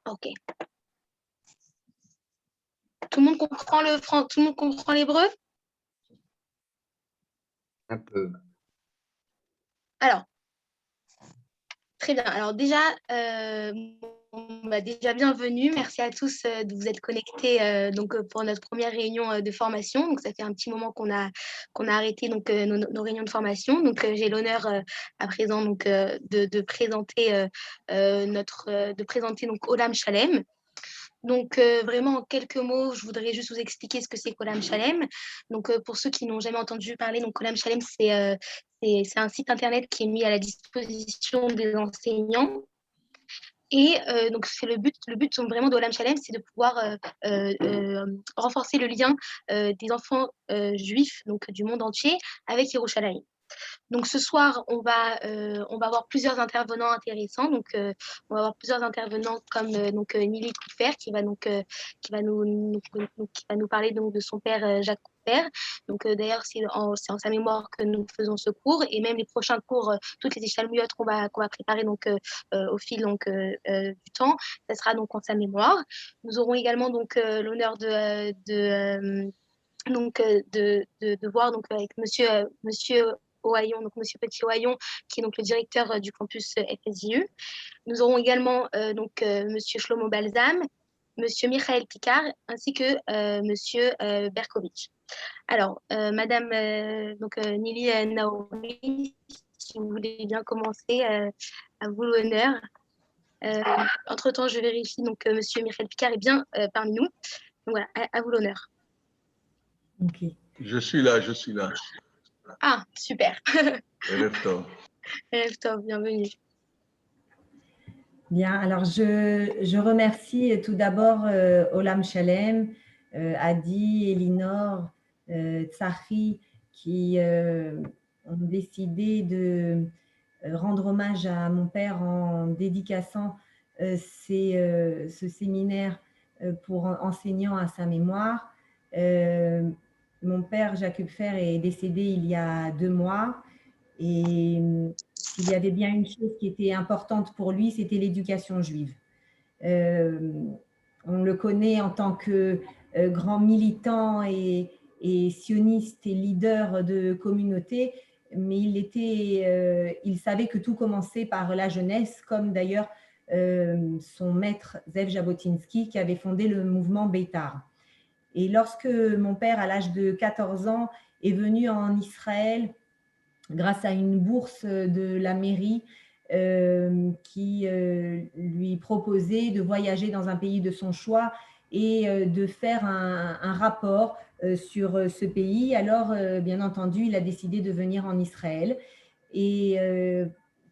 Ok. Tout le monde comprend tout le monde comprend l'hébreu? Un peu. Alors, très bien. Alors déjà, bienvenue. Merci à tous de vous être connectés pour notre première réunion de formation. Donc, ça fait un petit moment qu'on a arrêté nos réunions de formation. Donc, j'ai l'honneur à présent de présenter Olam Shalem. Donc, vraiment, en quelques mots, je voudrais juste vous expliquer ce que c'est qu'Olam Shalem. Donc, pour ceux qui n'ont jamais entendu parler, donc Olam Shalem, c'est un site internet qui est mis à la disposition des enseignants. Et donc, c'est le but vraiment d'Olam Shalem, c'est de pouvoir renforcer le lien des enfants juifs donc, du monde entier avec Yerushalayim. Donc ce soir, on va avoir plusieurs intervenants intéressants. Donc on va avoir plusieurs intervenants comme Nili Coufer qui va nous parler donc de son père Jacques Coufer. Donc d'ailleurs c'est en sa mémoire que nous faisons ce cours et même les prochains cours, toutes les échalmiotes qu'on va préparer au fil du temps, ça sera donc en sa mémoire. Nous aurons également l'honneur de voir donc avec monsieur Ohayon, donc Monsieur Petit Ohayon, qui est donc le directeur du campus FSJU. Nous aurons également Monsieur Shlomo Balsam, Monsieur Michael Picard, ainsi que Monsieur Berkovitch. Alors, Madame Nili Naomi, si vous voulez bien commencer, à vous l'honneur. Entre-temps, je vérifie donc Monsieur Michael Picard est bien parmi nous. Donc voilà, à vous l'honneur. Ok. Je suis là. Ah, super. Erev Tov. Erev Tov, bienvenue. Bien, alors je remercie tout d'abord Olam Shalem, Adi, Elinor, Tsahi, qui ont décidé de rendre hommage à mon père en dédicaçant ce séminaire pour enseignants à sa mémoire. Mon père, Jacques Hupfer, est décédé il y a 2 mois et s'il y avait bien une chose qui était importante pour lui, c'était l'éducation juive. On le connaît en tant que grand militant et sioniste et leader de communauté, mais il savait que tout commençait par la jeunesse, comme d'ailleurs son maître Zev Jabotinsky qui avait fondé le mouvement Beitar. Et lorsque mon père, à l'âge de 14 ans, est venu en Israël grâce à une bourse de la mairie qui lui proposait de voyager dans un pays de son choix et de faire un rapport sur ce pays. Alors, bien entendu, il a décidé de venir en Israël. Et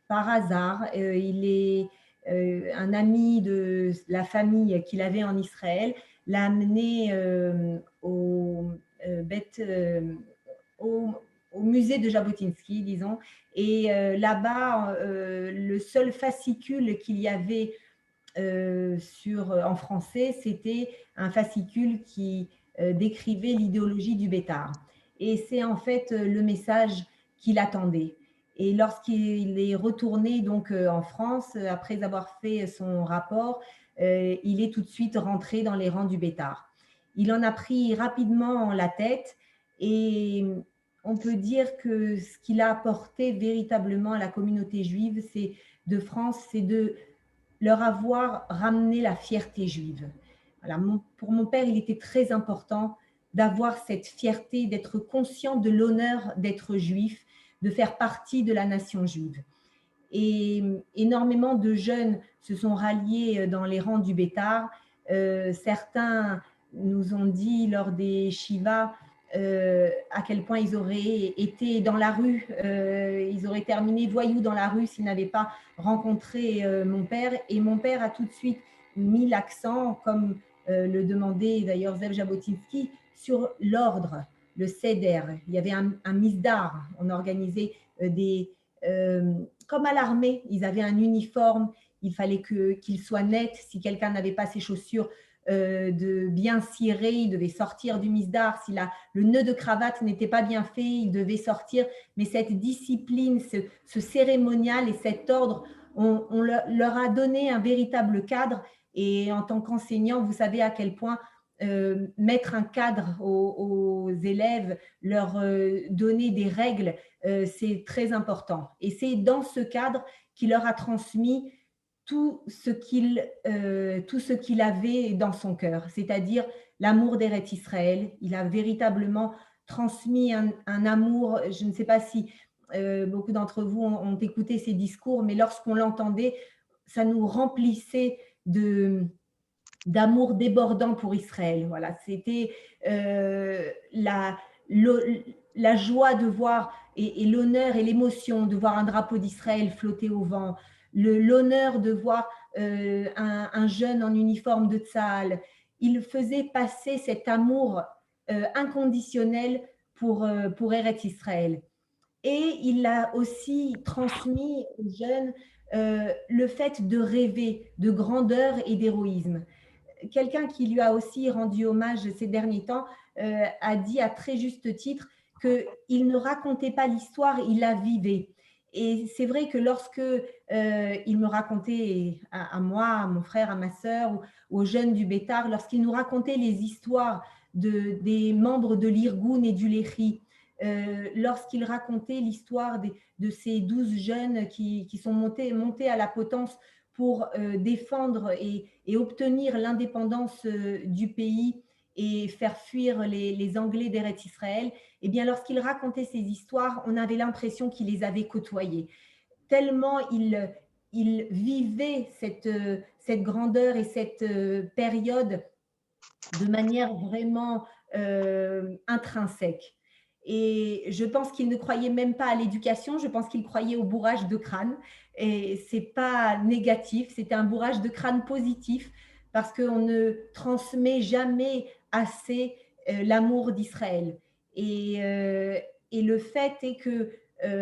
par hasard, un ami de la famille qu'il avait en Israël l'a amené au musée de Jabotinsky, disons. Et là-bas, le seul fascicule qu'il y avait en français, c'était un fascicule qui décrivait l'idéologie du Beitar. Et c'est en fait le message qu'il attendait. Et lorsqu'il est retourné donc en France, après avoir fait son rapport, il est tout de suite rentré dans les rangs du Beitar. Il en a pris rapidement la tête et on peut dire que ce qu'il a apporté véritablement à la communauté juive de France, c'est de leur avoir ramené la fierté juive. Voilà, pour mon père, il était très important d'avoir cette fierté, d'être conscient de l'honneur d'être juif, de faire partie de la nation juive. Et énormément de jeunes se sont ralliés dans les rangs du Beitar. Certains nous ont dit lors des Shivas à quel point ils auraient été dans la rue, ils auraient terminé voyous dans la rue s'ils n'avaient pas rencontré mon père. Et mon père a tout de suite mis l'accent, comme le demandait d'ailleurs Zev Jabotinsky, sur l'ordre, le seder. Il y avait un misdar, on organisait comme à l'armée, ils avaient un uniforme, il fallait qu'il soit net. Si quelqu'un n'avait pas ses chaussures de bien cirer, il devait sortir du misdar. Si le nœud de cravate n'était pas bien fait, il devait sortir. Mais cette discipline, ce cérémonial et cet ordre, on leur a donné un véritable cadre. Et en tant qu'enseignant, vous savez à quel point mettre un cadre aux élèves, leur donner des règles, c'est très important. Et c'est dans ce cadre qu'il leur a transmis tout ce qu'il avait dans son cœur, c'est-à-dire l'amour d'Eretz Israël. Il a véritablement transmis un amour. Je ne sais pas si beaucoup d'entre vous ont écouté ces discours, mais lorsqu'on l'entendait, ça nous remplissait d'amour débordant pour Israël. Voilà, c'était la joie de voir et l'honneur et l'émotion de voir un drapeau d'Israël flotter au vent, l'honneur de voir un jeune en uniforme de Tzahal. Il faisait passer cet amour inconditionnel pour Eretz Israël. Et il a aussi transmis aux jeunes le fait de rêver, de grandeur et d'héroïsme. Quelqu'un qui lui a aussi rendu hommage ces derniers temps a dit à très juste titre qu'il ne racontait pas l'histoire, il la vivait. Et c'est vrai que lorsque il me racontait à moi, à mon frère, à ma sœur, ou aux jeunes du Bétar, lorsqu'il nous racontait les histoires des membres de l'Irgun et du Lehi, lorsqu'il racontait l'histoire de ces 12 jeunes qui sont montés à la potence pour défendre et obtenir l'indépendance du pays et faire fuir les Anglais d'Eretz Israël, eh bien, lorsqu'il racontait ces histoires, on avait l'impression qu'il les avait côtoyés. Tellement il vivait cette grandeur et cette période de manière vraiment intrinsèque. Et je pense qu'il ne croyait même pas à l'éducation, je pense qu'il croyait au bourrage de crâne. Et ce n'est pas négatif, c'était un bourrage de crâne positif parce qu'on ne transmet jamais assez l'amour d'Israël. Et le fait est que,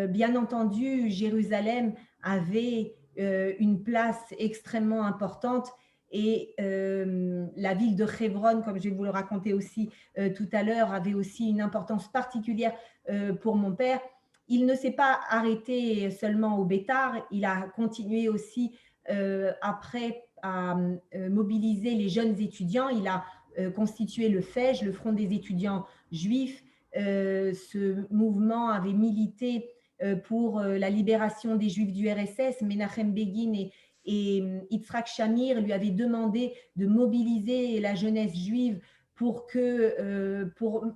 bien entendu, Jérusalem avait une place extrêmement importante. Et la ville de Hebron, comme je vais vous le raconter aussi tout à l'heure, avait aussi une importance particulière pour mon père. Il ne s'est pas arrêté seulement au Bétar, il a continué aussi après à mobiliser les jeunes étudiants. Il a constitué le FEJ, le Front des étudiants juifs. Ce mouvement avait milité pour la libération des juifs du RSS. Menachem Begin et Yitzhak Shamir lui avait demandé de mobiliser la jeunesse juive pour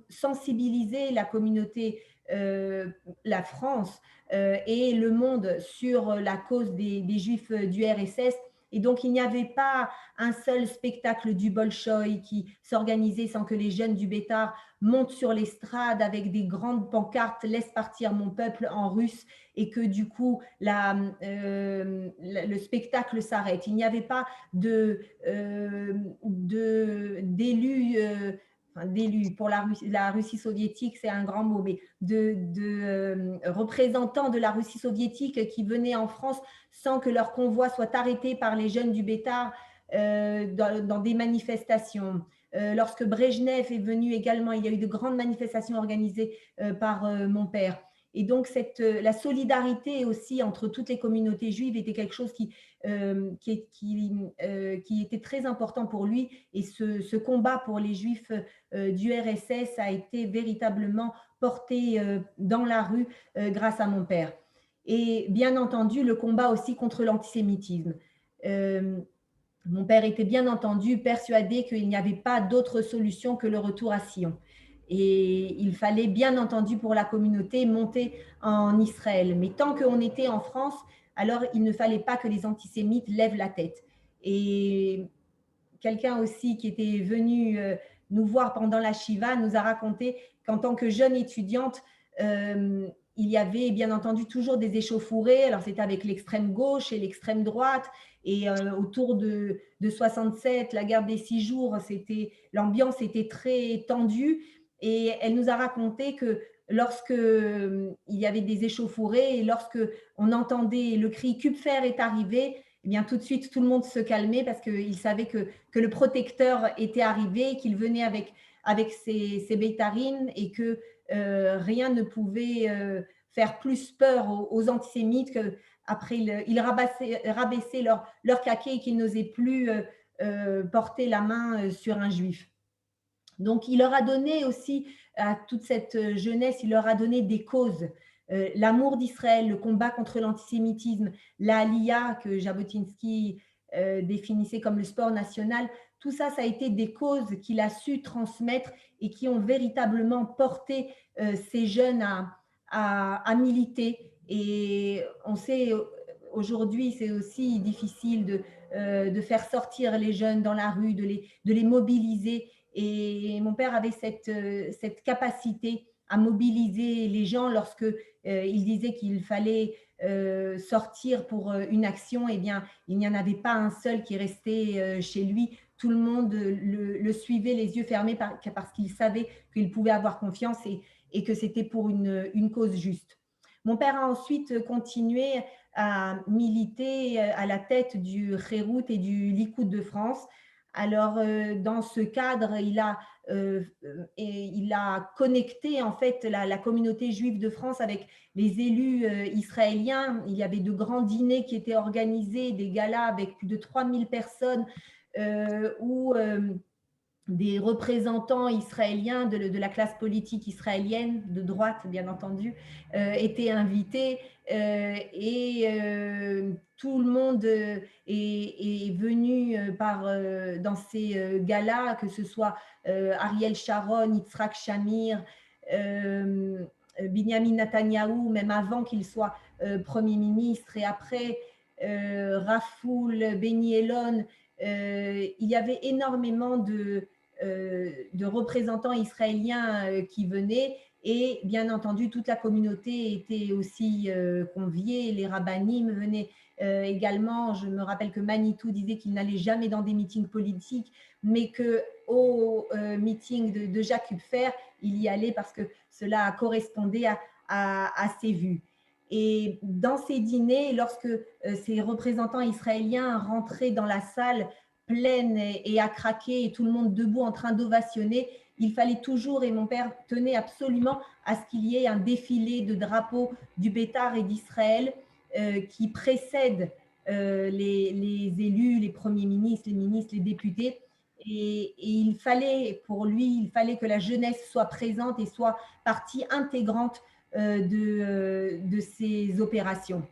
sensibiliser la communauté, la France et le monde sur la cause des juifs du RSS. Et donc, il n'y avait pas un seul spectacle du Bolchoï qui s'organisait sans que les jeunes du Bétar montent sur l'estrade avec des grandes pancartes « Laisse partir mon peuple » en russe, et que du coup, le spectacle s'arrête. Il n'y avait pas d'élus pour la Russie soviétique, c'est un grand mot, mais de représentants de la Russie soviétique qui venaient en France sans que leur convoi soit arrêté par les jeunes du Bétar dans des manifestations. Lorsque Brejnev est venu également, il y a eu de grandes manifestations organisées par mon père. Et donc, la solidarité aussi entre toutes les communautés juives était quelque chose qui était très important pour lui. Et ce combat pour les juifs du RSS a été véritablement porté dans la rue grâce à mon père. Et bien entendu, le combat aussi contre l'antisémitisme. Mon père était bien entendu persuadé qu'il n'y avait pas d'autre solution que le retour à Sion. Et il fallait bien entendu pour la communauté monter en Israël. Mais tant qu'on était en France, alors il ne fallait pas que les antisémites lèvent la tête. Et quelqu'un aussi qui était venu nous voir pendant la Shiva nous a raconté qu'en tant que jeune étudiante, il y avait bien entendu toujours des échauffourées. Alors c'était avec l'extrême gauche et l'extrême droite. Et autour de 67, la guerre des 6 jours, l'ambiance était très tendue. Et elle nous a raconté que lorsque il y avait des échauffourées et lorsque on entendait le cri Kupfer est arrivé, eh bien, tout de suite, tout le monde se calmait parce qu'il savait que le protecteur était arrivé, qu'il venait avec ses bétarines et que rien ne pouvait faire plus peur aux antisémites qu'après ils rabaissaient leur caquet et qu'ils n'osaient plus porter la main sur un juif. Donc, il leur a donné aussi, à toute cette jeunesse, il leur a donné des causes. L'amour d'Israël, le combat contre l'antisémitisme, la Aliyah que Jabotinsky définissait comme le sport national, tout ça, ça a été des causes qu'il a su transmettre et qui ont véritablement porté ces jeunes à militer. Et on sait, aujourd'hui, c'est aussi difficile de faire sortir les jeunes dans la rue, de les mobiliser. Et mon père avait cette capacité à mobiliser les gens lorsque il disait qu'il fallait sortir pour une action. Eh bien, il n'y en avait pas un seul qui restait chez lui. Tout le monde le suivait les yeux fermés parce qu'il savait qu'il pouvait avoir confiance et que c'était pour une cause juste. Mon père a ensuite continué à militer à la tête du Khérout et du Likoud de France. Alors, dans ce cadre, il a connecté en fait la communauté juive de France avec les élus israéliens. Il y avait de grands dîners qui étaient organisés, des galas avec plus de 3000 personnes où des représentants israéliens de la classe politique israélienne, de droite bien entendu, étaient invités et tout le monde est venu dans ces galas, que ce soit Ariel Sharon, Yitzhak Shamir, Binyamin Netanyahou, même avant qu'il soit Premier ministre, et après Rafoul, Benny Elon. Il y avait énormément de représentants israéliens qui venaient et bien entendu toute la communauté était aussi conviée, les rabbinim venaient également. Je me rappelle que Manitou disait qu'il n'allait jamais dans des meetings politiques, mais qu'au meeting de Jacques Kupfer, il y allait parce que cela correspondait à ses vues. Et dans ces dîners, lorsque ces représentants israéliens rentraient dans la salle pleine et à craquer et tout le monde debout en train d'ovationner, il fallait toujours, et mon père tenait absolument à ce qu'il y ait un défilé de drapeaux du Bétar et d'Israël qui précède les élus, les premiers ministres, les ministres, les députés. Et il fallait, pour lui, il fallait que la jeunesse soit présente et soit partie intégrante de ces opérations.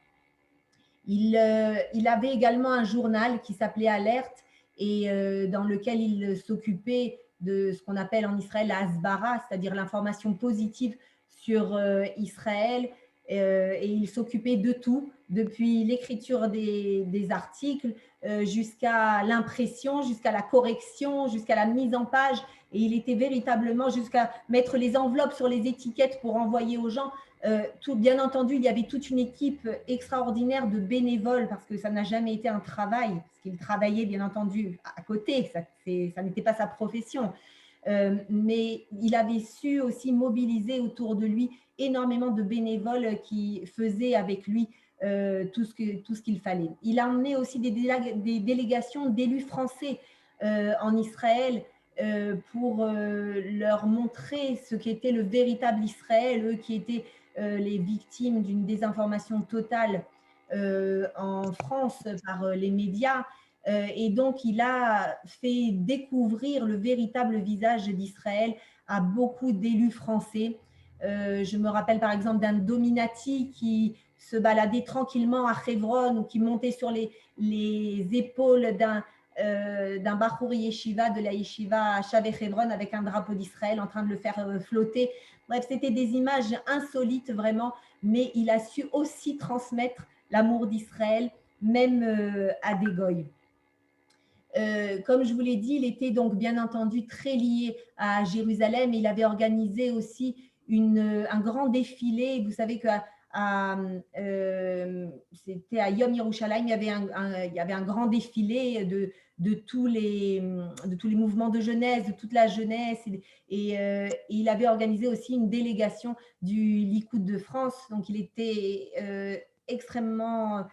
Il avait également un journal qui s'appelait Alerte et dans lequel il s'occupait de ce qu'on appelle en Israël la hasbara, c'est-à-dire l'information positive sur Israël. Et il s'occupait de tout, depuis l'écriture des articles jusqu'à l'impression, jusqu'à la correction, jusqu'à la mise en page. Et il était véritablement jusqu'à mettre les enveloppes sur les étiquettes pour envoyer aux gens. Bien entendu, il y avait toute une équipe extraordinaire de bénévoles parce que ça n'a jamais été un travail, parce qu'il travaillait bien entendu à côté, ça n'était pas sa profession. Mais il avait su aussi mobiliser autour de lui énormément de bénévoles qui faisaient avec lui tout ce qu'il fallait. Il a emmené aussi des délégations d'élus français en Israël pour leur montrer ce qu'était le véritable Israël, eux qui étaient les victimes d'une désinformation totale en France par les médias. Et donc, il a fait découvrir le véritable visage d'Israël à beaucoup d'élus français. Je me rappelle par exemple d'un Dominati qui se baladait tranquillement à Hebron ou qui montait sur les épaules d'un Bachour Yeshiva, de la Yeshiva à Shavé Hebron avec un drapeau d'Israël en train de le faire flotter. Bref, c'était des images insolites vraiment, mais il a su aussi transmettre l'amour d'Israël, même à des goïs. Comme je vous l'ai dit, il était donc bien entendu très lié à Jérusalem et il avait organisé aussi un grand défilé. Vous savez que c'était à Yom Yerushalayim, il y avait un grand défilé de tous les mouvements de jeunesse, de toute la jeunesse. Et il avait organisé aussi une délégation du Likoud de France. Donc, il était extrêmement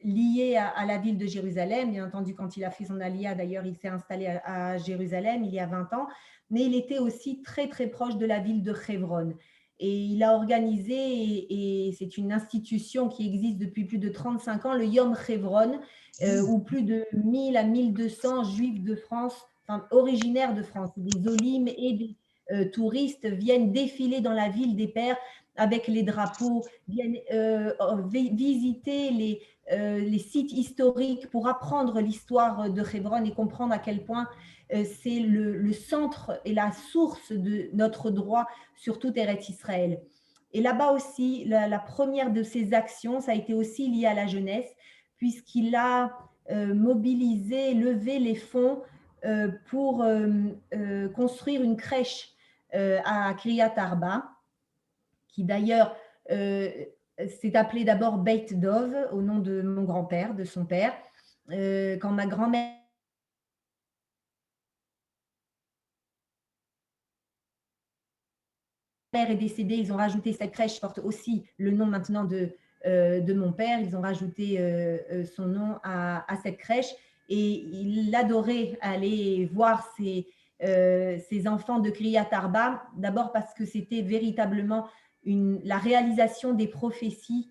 lié à la ville de Jérusalem. Bien entendu, quand il a fait son aliyah, d'ailleurs, il s'est installé à Jérusalem il y a 20 ans, mais il était aussi très, très proche de la ville de Hebron. Et il a organisé, et c'est une institution qui existe depuis plus de 35 ans, le Yom Hebron, où plus de 1000 à 1200 juifs de France, enfin, originaires de France, des olim et des touristes viennent défiler dans la ville des Pères avec les drapeaux, viennent visiter les sites historiques pour apprendre l'histoire de Hebron et comprendre à quel point c'est le centre et la source de notre droit sur tout Eretz Israël. Et là-bas aussi, la première de ses actions, ça a été aussi lié à la jeunesse, puisqu'il a mobilisé, levé les fonds pour construire une crèche à Kriyat Arba, qui d'ailleurs s'est appelée d'abord Beit Dov, au nom de mon grand-père, de son père. Quand ma grand-mère est décédée, ils ont rajouté cette crèche, porte aussi le nom maintenant de mon père. Ils ont rajouté son nom à cette crèche et il adorait aller voir ses enfants de Kriyat Arba, d'abord parce que c'était véritablement la réalisation des prophéties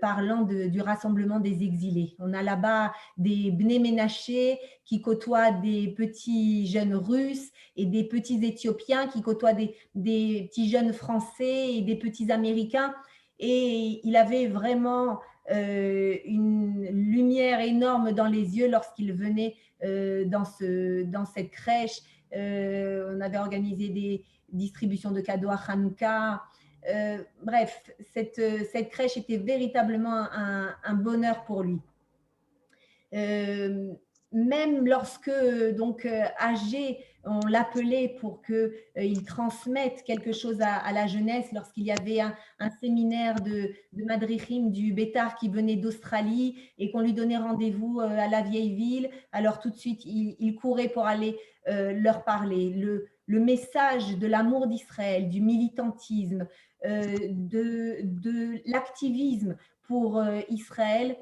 parlant du rassemblement des exilés. On a là-bas des Bnei Ménaché qui côtoient des petits jeunes Russes et des petits Éthiopiens qui côtoient des petits jeunes Français et des petits Américains. Et il avait vraiment une lumière énorme dans les yeux lorsqu'il venait dans cette crèche. On avait organisé des distributions de cadeaux à Hanouka. Bref, cette crèche était véritablement un bonheur pour lui. Même lorsque, donc, âgé, on l'appelait pour qu'il transmette quelque chose à la jeunesse, lorsqu'il y avait un séminaire de Madrichim du Bétar qui venait d'Australie et qu'on lui donnait rendez-vous à la vieille ville, alors tout de suite, il courait pour aller leur parler. Le message de l'amour d'Israël, du militantisme, de l'activisme pour Israël,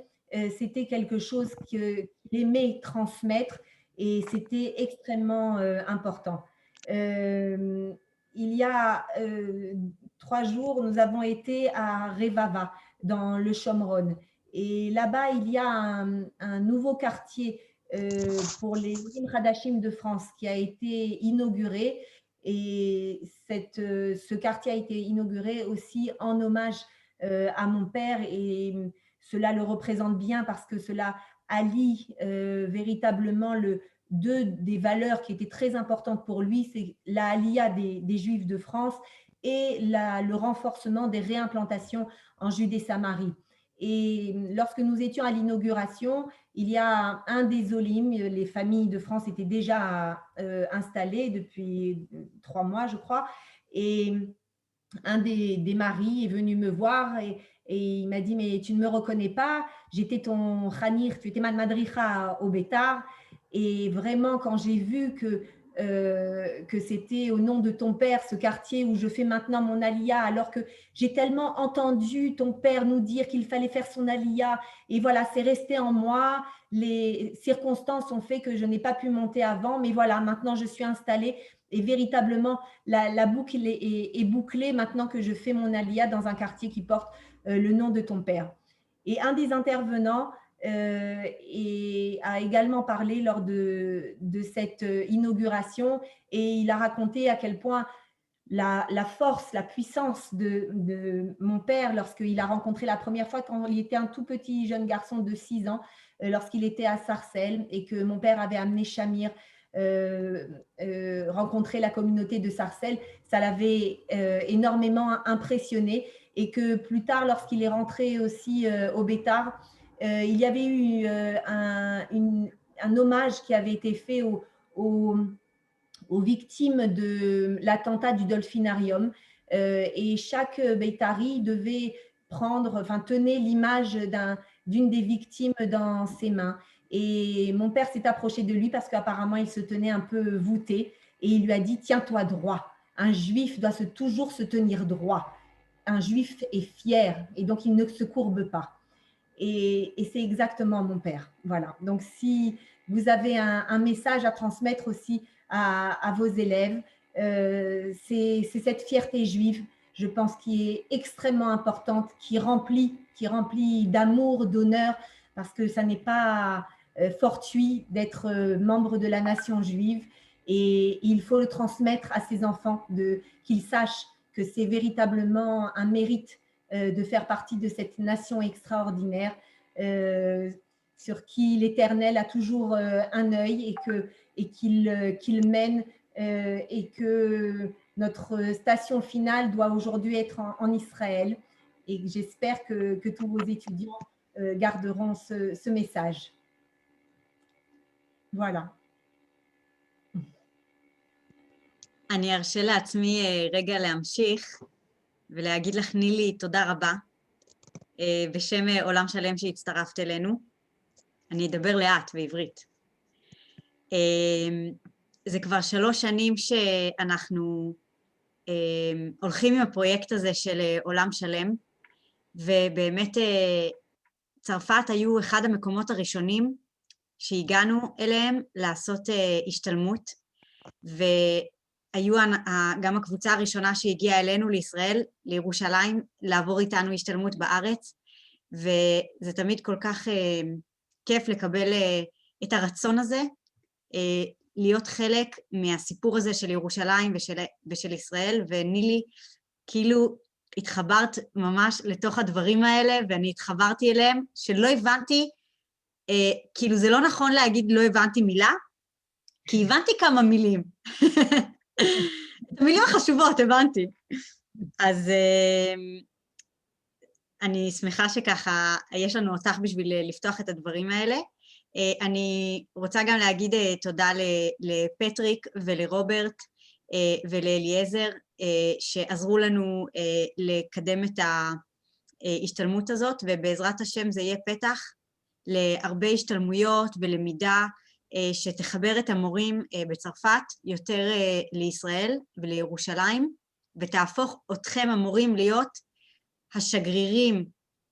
c'était quelque chose qu'il aimait transmettre et c'était extrêmement important. Il y a 3 jours, nous avons été à Revava, dans le Shomron. Et là-bas, il y a un nouveau quartier pour les Olim Hadashim de France qui a été inauguré. Et ce quartier a été inauguré aussi en hommage à mon père et cela le représente bien parce que cela allie véritablement deux des valeurs qui étaient très importantes pour lui, c'est la aliyah des Juifs de France et le renforcement des réimplantations en Judée-Samarie. Et lorsque nous étions à l'inauguration, il y a un des Olim, les familles de France étaient déjà installées depuis 3 mois, je crois, et un des maris est venu me voir et il m'a dit « mais tu ne me reconnais pas, j'étais ton khanir, tu étais ma madricha au Bétar ». Et vraiment, quand j'ai vu que c'était au nom de ton père, ce quartier où je fais maintenant mon aliyah, alors que j'ai tellement entendu ton père nous dire qu'il fallait faire son aliyah, et voilà, c'est resté en moi. Les circonstances ont fait que je n'ai pas pu monter avant, mais voilà, maintenant je suis installée et véritablement la boucle est bouclée maintenant que je fais mon aliyah dans un quartier qui porte le nom de ton père. Et un des intervenants a également parlé lors de cette inauguration et il a raconté à quel point la force, la puissance de mon père lorsqu'il a rencontré la première fois quand il était un tout petit jeune garçon de 6 ans, lorsqu'il était à Sarcelles et que mon père avait amené Shamir rencontrer la communauté de Sarcelles, ça l'avait énormément impressionné et que plus tard, lorsqu'il est rentré aussi au Bétar, il y avait eu un hommage qui avait été fait aux victimes de l'attentat du Dolphinarium et chaque Bétari devait tenait l'image d'une des victimes dans ses mains. Et mon père s'est approché de lui parce qu'apparemment, il se tenait un peu voûté et il lui a dit « Tiens-toi droit, un juif doit toujours se tenir droit. Un juif est fier et donc il ne se courbe pas. » et c'est exactement mon père. Voilà. Donc, si vous avez un message à transmettre aussi à vos élèves, c'est cette fierté juive, je pense, qui est extrêmement importante, qui remplit d'amour, d'honneur, parce que ça n'est pas fortuit d'être membre de la nation juive, et il faut le transmettre à ses enfants, qu'ils sachent que c'est véritablement un mérite de faire partie de cette nation extraordinaire sur qui l'Éternel a toujours un œil et qu'il mène, et que notre station finale doit aujourd'hui être en Israël. Et j'espère que tous vos étudiants garderont ce message. Voilà. אני ארשה לעצמי רגע להמשיך ולהגיד לך, נילי, תודה רבה. בשם עולם שלם שהצטרפת אלינו. אני אדבר לאט בעברית. זה כבר 3 שנים שאנחנו הולכים עם הפרויקט הזה של עולם שלם, ובאמת צרפת היו אחד המקומות הראשונים שהגענו אליהם לעשות השתלמות, והיו גם הקבוצה הראשונה שהגיעה אלינו לישראל, לירושלים, לעבור איתנו השתלמות בארץ, וזה תמיד כל כך כיף לקבל את הרצון הזה, להיות חלק מהסיפור הזה של ירושלים ושל ישראל, ונילי, כאילו התחברת ממש לתוך הדברים האלה, ואני התחברתי אליהם, שלא הבנתי, כאילו זה לא נכון להגיד לא הבנתי מילה, כי הבנתי כמה מילים. את המילים החשובות הבנתי. אז אני שמחה שככה יש לנו אותך בשביל לפתוח את הדברים האלה. אני רוצה גם להגיד תודה לפטריק ולרוברט ולאליעזר, שעזרו לנו לקדם את ההשתלמות הזאת, ובעזרת השם זה יהיה פתח להרבה השתלמויות ולמידה שתחבר את המורים בצרפת יותר לישראל ולירושלים, ותהפוך אתכם המורים להיות השגרירים,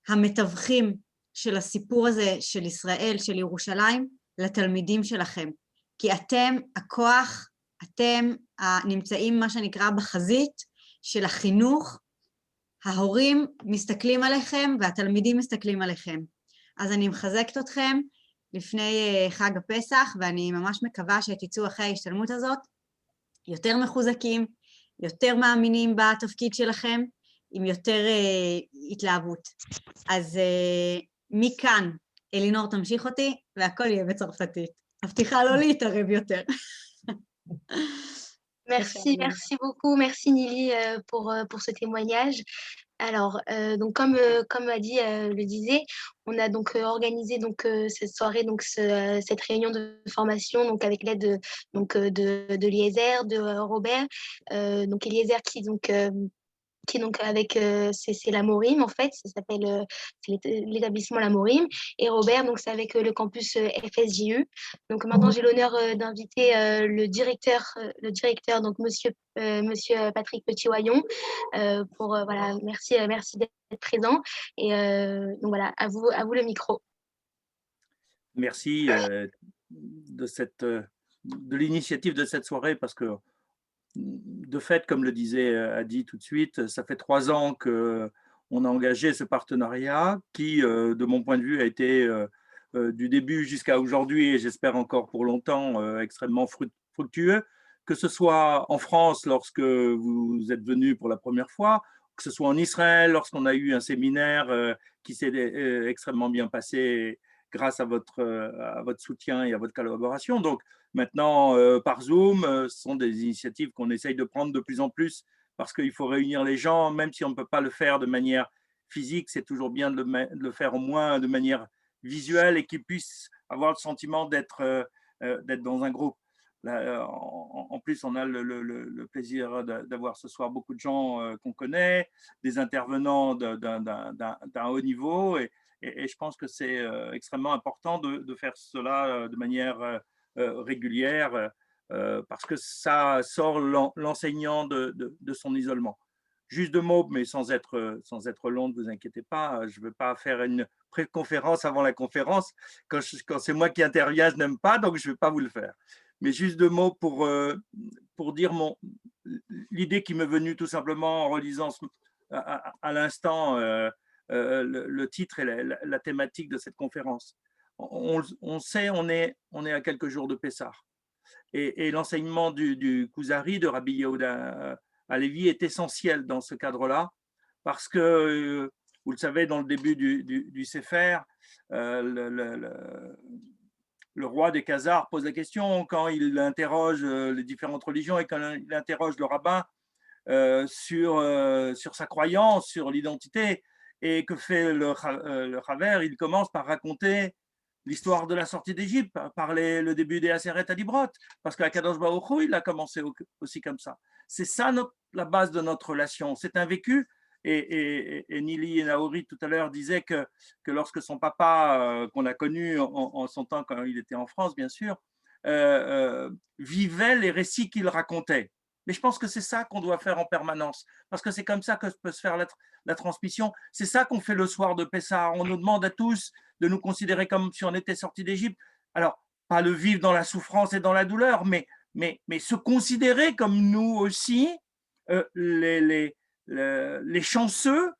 המתווכים של הסיפור הזה של ישראל, של ירושלים, לתלמידים שלכם. כי אתם הכוח, אתם נמצאים מה שנקרא בחזית של החינוך, ההורים מסתכלים עליכם והתלמידים מסתכלים עליכם. אז אני מחזקת אתכם לפני חג הפסח, ואני ממש מקווה שתצאו אחרי ההשתלמות הזאת יותר מחוזקים, יותר מאמינים בתפקיד שלכם, עם יותר התלהבות. אז מכאן, אלינור תמשיך אותי, והכל יהיה בצרפתית. מבטיחה לא להתערב יותר. Merci beaucoup, merci Nili pour ce témoignage. Alors, donc comme Adi le disait, on a donc organisé donc cette soirée, donc cette réunion de formation, donc avec l'aide de Eliezer, de Robert, donc Eliezer qui est donc avec, c'est la Morim en fait, ça s'appelle l'établissement la Morim, et Robert, donc c'est avec le campus FSJU. Donc maintenant j'ai l'honneur d'inviter le directeur, donc monsieur Patrick Petit-Wayon, pour voilà, merci d'être présent, et donc voilà, à vous le micro. Merci de l'initiative de cette soirée, parce que de fait, comme le disait Adi tout de suite, ça fait 3 ans qu'on a engagé ce partenariat qui, de mon point de vue, a été du début jusqu'à aujourd'hui, et j'espère encore pour longtemps, extrêmement fructueux, que ce soit en France lorsque vous êtes venus pour la première fois, que ce soit en Israël lorsqu'on a eu un séminaire qui s'est extrêmement bien passé grâce à votre soutien et à votre collaboration. Donc maintenant, par Zoom, ce sont des initiatives qu'on essaye de prendre de plus en plus, parce qu'il faut réunir les gens, même si on ne peut pas le faire de manière physique, c'est toujours bien de le faire au moins de manière visuelle, et qu'ils puissent avoir le sentiment d'être dans un groupe. Là, en plus, on a le plaisir d'avoir ce soir beaucoup de gens qu'on connaît, des intervenants d'un haut niveau, et je pense que c'est extrêmement important de faire cela de manière régulière, parce que ça sort l'enseignant de son isolement. Juste 2 mots, mais sans être long, ne vous inquiétez pas, je ne veux pas faire une pré-conférence avant la conférence. Quand c'est moi qui interviens, je n'aime pas, donc je ne vais pas vous le faire. Mais juste 2 mots pour dire l'idée qui m'est venue tout simplement en relisant à l'instant le titre et la thématique de cette conférence. On sait, on est à quelques jours de Pessah. Et l'enseignement du Kuzari, de Rabbi Yehuda Halevi, est essentiel dans ce cadre-là, parce que, vous le savez, dans le début du Sefer, le roi des Khazars pose la question quand il interroge les différentes religions et quand il interroge le rabbin sur sa croyance, sur l'identité. Et que fait le Chaver? Il commence par raconter l'histoire de la sortie d'Égypte, par le début des Aseret Adibrot, parce qu'Akadosh Baruch Hu, il a commencé aussi comme ça. C'est ça la base de notre relation. C'est un vécu. Et Nili et Naori tout à l'heure disaient que lorsque son papa, qu'on a connu en son temps quand il était en France, bien sûr, vivait les récits qu'il racontait. Mais je pense que c'est ça qu'on doit faire en permanence, parce que c'est comme ça que peut se faire la transmission. C'est ça qu'on fait le soir de Pessah. On nous demande à tous de nous considérer comme si on était sortis d'Égypte. Alors, pas le vivre dans la souffrance et dans la douleur, mais se considérer comme nous aussi les chanceux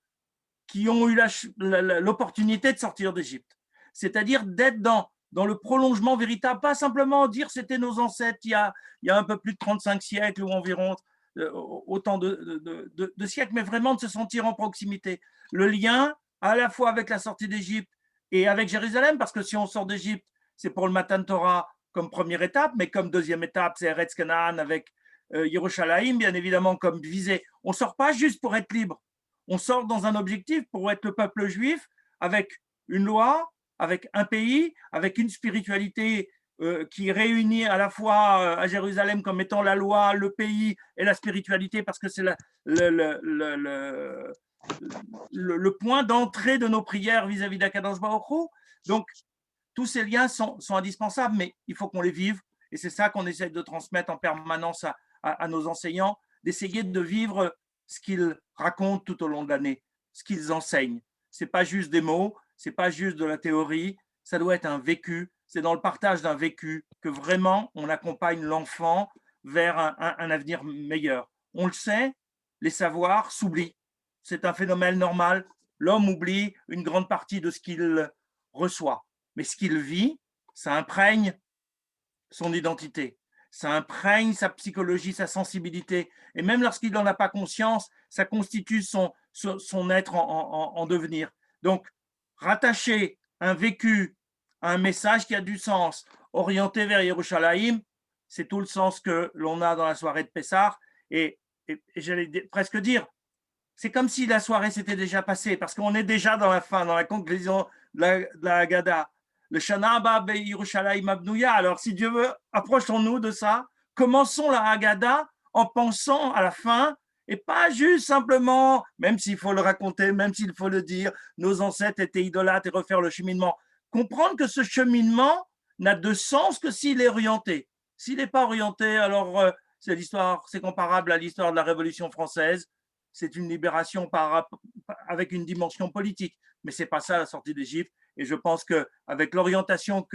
qui ont eu l'opportunité de sortir d'Égypte. C'est-à-dire d'être dans le prolongement véritable, pas simplement dire c'était nos ancêtres il y a un peu plus de 35 siècles ou environ autant de siècles, mais vraiment de se sentir en proximité. Le lien à la fois avec la sortie d'Égypte et avec Jérusalem, parce que si on sort d'Égypte, c'est pour le Matan Torah comme première étape, mais comme deuxième étape, c'est Eretz Canaan avec Yerushalayim, bien évidemment, comme visée. On ne sort pas juste pour être libre. On sort dans un objectif pour être le peuple juif avec une loi, avec un pays, avec une spiritualité qui réunit à la fois à Jérusalem comme étant la loi, le pays et la spiritualité, parce que c'est le point d'entrée de nos prières vis-à-vis d'Akadosh Baruch Hu. Donc, tous ces liens sont indispensables, mais il faut qu'on les vive. Et c'est ça qu'on essaie de transmettre en permanence à nos enseignants, d'essayer de vivre ce qu'ils racontent tout au long de l'année, ce qu'ils enseignent. Ce n'est pas juste des mots, ce n'est pas juste de la théorie, ça doit être un vécu. C'est dans le partage d'un vécu que vraiment on accompagne l'enfant vers un avenir meilleur. On le sait, les savoirs s'oublient. C'est un phénomène normal. L'homme oublie une grande partie de ce qu'il reçoit. Mais ce qu'il vit, ça imprègne son identité, ça imprègne sa psychologie, sa sensibilité. Et même lorsqu'il n'en a pas conscience, ça constitue son être en devenir. Donc, rattacher un vécu à un message qui a du sens, orienté vers Yerushalayim, c'est tout le sens que l'on a dans la soirée de Pessah. Et j'allais presque dire, c'est comme si la soirée s'était déjà passée, parce qu'on est déjà dans la fin, dans la conclusion de la Haggadah. Le Shana Haba Yerushalayim Abnouya. Alors, si Dieu veut, approchons-nous de ça. Commençons la Haggadah en pensant à la fin, et pas juste simplement, même s'il faut le raconter, même s'il faut le dire, nos ancêtres étaient idolâtres et refaire le cheminement. Comprendre que ce cheminement n'a de sens que s'il est orienté. S'il n'est pas orienté, alors c'est comparable à l'histoire de la Révolution française. C'est une libération avec une dimension politique, mais ce n'est pas ça la sortie d'Égypte. Et je pense qu'avec l'orientation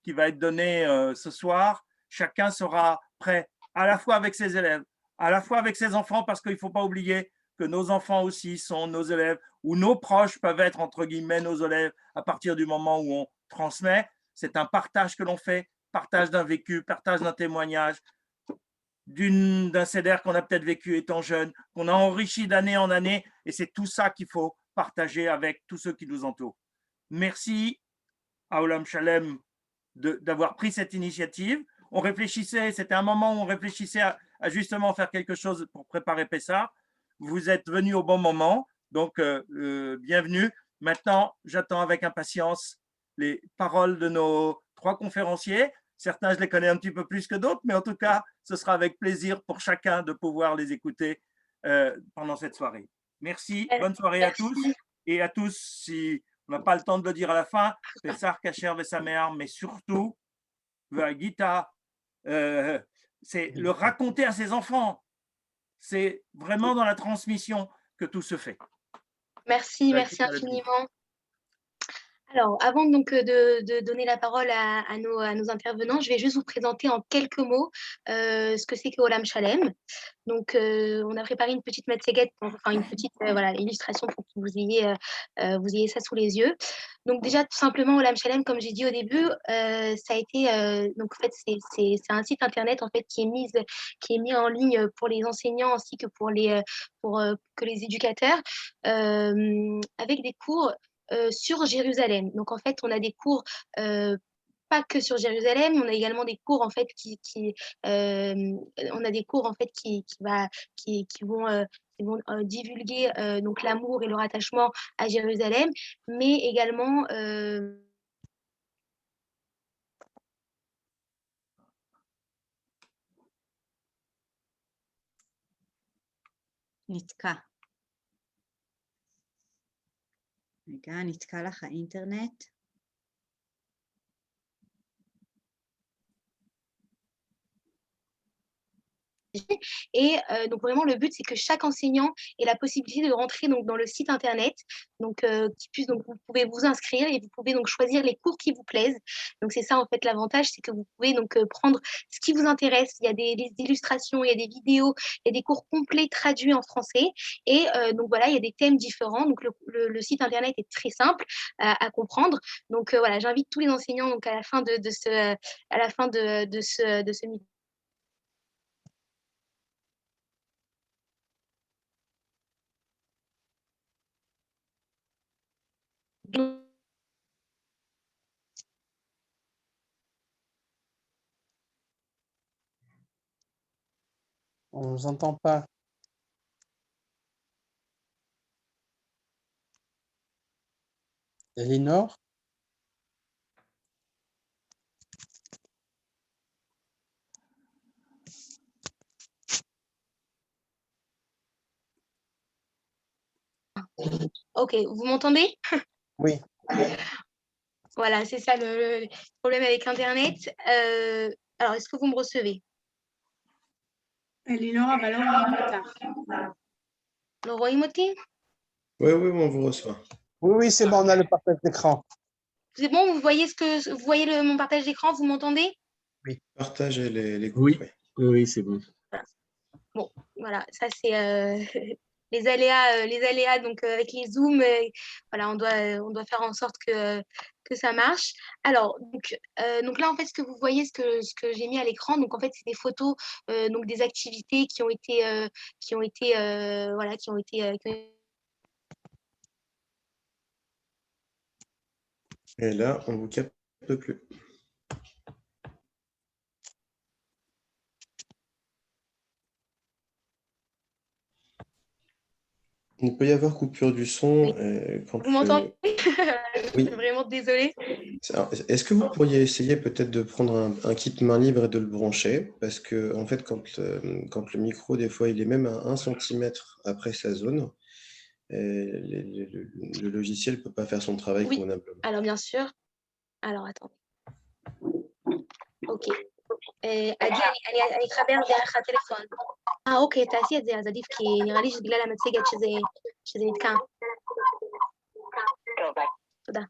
qui va être donnée ce soir, chacun sera prêt, à la fois avec ses élèves, à la fois avec ses enfants, parce qu'il ne faut pas oublier que nos enfants aussi sont nos élèves, ou nos proches peuvent être, entre guillemets, nos élèves, à partir du moment où on transmet. C'est un partage que l'on fait, partage d'un vécu, partage d'un témoignage, d'un CEDER qu'on a peut-être vécu étant jeune, qu'on a enrichi d'année en année, et c'est tout ça qu'il faut partager avec tous ceux qui nous entourent. Merci à Olam Shalem d'avoir pris cette initiative. On réfléchissait, c'était un moment où on réfléchissait à justement faire quelque chose pour préparer Pessah. Vous êtes venus au bon moment, donc bienvenue. Maintenant, j'attends avec impatience les paroles de nos 3 conférenciers. Certains, je les connais un petit peu plus que d'autres, mais en tout cas, ce sera avec plaisir pour chacun de pouvoir les écouter pendant cette soirée. Merci, bonne soirée à tous et à tous. Si on n'a pas le temps de le dire à la fin, Pessah Kasher Vesamer, mais surtout, Gita, c'est le raconter à ses enfants. C'est vraiment dans la transmission que tout se fait. Merci infiniment. Alors, avant donc de donner la parole à nos intervenants, je vais juste vous présenter en quelques mots ce que c'est que Olam Shalem. Donc, on a préparé une petite matséguette, enfin une petite voilà, illustration pour que vous ayez ça sous les yeux. Donc déjà, tout simplement, Olam Shalem, comme j'ai dit au début, ça a été donc en fait c'est un site internet en fait qui est mis en ligne pour les enseignants ainsi que pour que les éducateurs avec des cours sur Jérusalem. Donc en fait, on a des cours pas que sur Jérusalem, on a également des cours en fait on a des cours en fait qui vont divulguer donc l'amour et le rattachement à Jérusalem, mais également נתקע. רגע, נתקע לך האינטרנט. Et donc vraiment le but c'est que chaque enseignant ait la possibilité de rentrer donc dans le site internet, donc vous pouvez vous inscrire et vous pouvez donc choisir les cours qui vous plaisent. Donc c'est ça en fait l'avantage, c'est que vous pouvez donc prendre ce qui vous intéresse. Il y a des illustrations, il y a des vidéos, il y a des cours complets traduits en français et donc voilà, il y a des thèmes différents. Donc le site internet est très simple à comprendre. Donc voilà, j'invite tous les enseignants donc à la fin de ce meeting. On ne vous entend pas. Elinor? Ok, vous m'entendez? Oui. Voilà, c'est ça le problème avec Internet. Alors, est-ce que vous me recevez? אלינור, אבל לא רואים אותך. לא רואים אותי? Oui, oui, on vous reçoit. Oui, oui, c'est bon, on a le partage d'écran. C'est bon, vous voyez mon partage d'écran, vous m'entendez? Oui. Partagez les groupes. Oui, Oui. oui, c'est bon. Bon, voilà, ça c'est les aléas donc avec les zooms, voilà, on doit faire en sorte que ça marche. Alors, donc là, en fait, ce que vous voyez, ce que j'ai mis à l'écran, donc en fait, c'est des photos donc des activités qui ont été voilà, qui ont été Et là, on vous capte plus. Il peut y avoir coupure du son quand Vous m'entendez? Oui. Je suis vraiment désolée. Est-ce que vous pourriez essayer peut-être de prendre un kit main libre et de le brancher? Parce que, en fait, quand le micro, des fois, il est même à 1 centimètre après sa zone, le logiciel ne peut pas faire son travail Oui, convenablement. alors bien sûr. Alors, attendez. אוקיי. עדי, אני אתחבר דרך הטלפון. אוקיי, תעשי את זה, אז עדיף, כי נראה לי שבגלל המצגת שזה נתקע. תודה.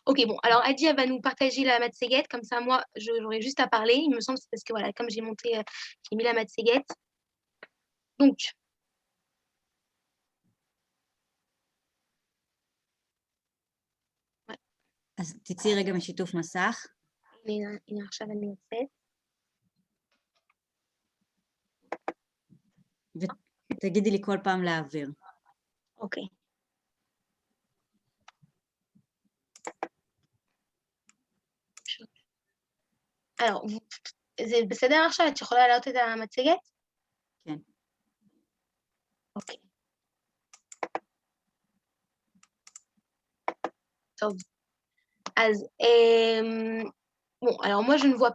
Ok, bon, alors Adi, elle va nous partager la matséguette, comme ça, moi, j'aurai juste à parler. Il me semble, c'est parce que, voilà, comme j'ai mis la matséguette. Donc, אז תצאי רגע משיתוף מסך. הנה עכשיו אני יוצאת. ותגידי לי כל פעם להעביר. אוקיי. Alors, זה בסדר עכשיו? את יכולה להעלות את המצגת? כן. אוקיי. טוב. אז, bon, alors moi, je vois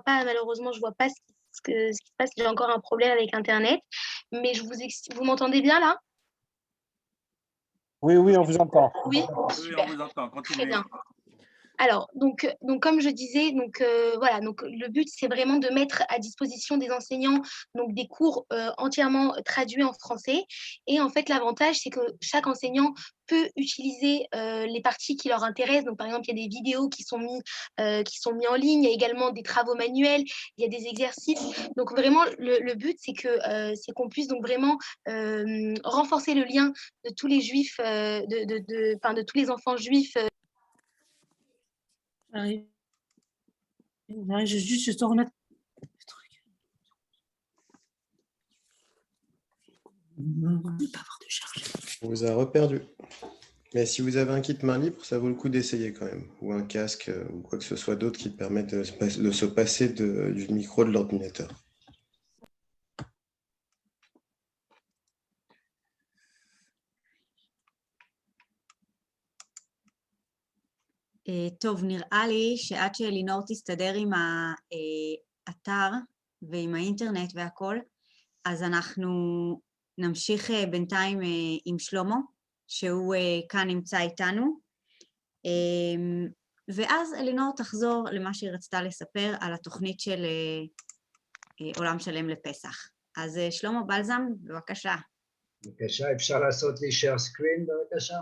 pas, malheureusement, je vois pas ce qui se passe. J'ai encore un problème avec Internet, mais vous m'entendez bien là? Oui, oui, on vous entend. Oui, Oui, super. on vous entend. Continuez. Très bien. Alors, comme je disais, voilà, donc le but, c'est vraiment de mettre à disposition des enseignants donc, des cours entièrement traduits en français. Et en fait, l'avantage, c'est que chaque enseignant peut utiliser les parties qui leur intéressent. Donc, par exemple, il y a des vidéos qui sont mis en ligne, il y a également des travaux manuels, il y a des exercices. Donc, vraiment, le but, c'est qu'on puisse donc vraiment renforcer le lien de tous les juifs, de tous les enfants juifs. Je sors notre truc. On ne pas avoir de charge. On vous a reperdu. Mais si vous avez un kit main libre, ça vaut le coup d'essayer quand même. Ou un casque ou quoi que ce soit d'autre qui permette de se passer du micro de l'ordinateur. טוב, נראה לי שעד שלינור תסתדר עם האתר ועם האינטרנט והכל, אז אנחנו נמשיך בינתיים עם שלמה, שהוא כאן נמצא איתנו, ואז אלינור תחזור למה שהיא רצתה לספר על התוכנית של עולם שלם לפסח. אז שלמה בלזם, בבקשה. בבקשה, אפשר לעשות לי share screen בבקשה?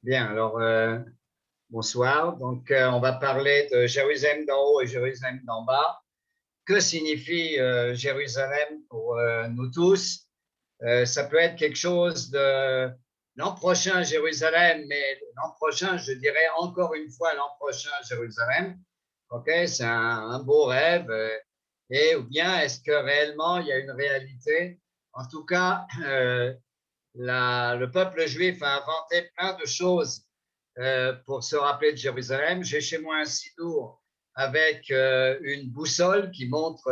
Bien, alors bonsoir. Donc, on va parler de Jérusalem d'en haut et Jérusalem d'en bas. Que signifie Jérusalem pour nous tous? Ça peut être quelque chose de l'an prochain Jérusalem, mais l'an prochain, je dirais encore une fois l'an prochain Jérusalem. Ok, c'est un beau rêve. Et ou bien est-ce que réellement il y a une réalité? En tout cas, le peuple juif a inventé plein de choses pour se rappeler de Jérusalem. J'ai chez moi un sidour avec une boussole qui montre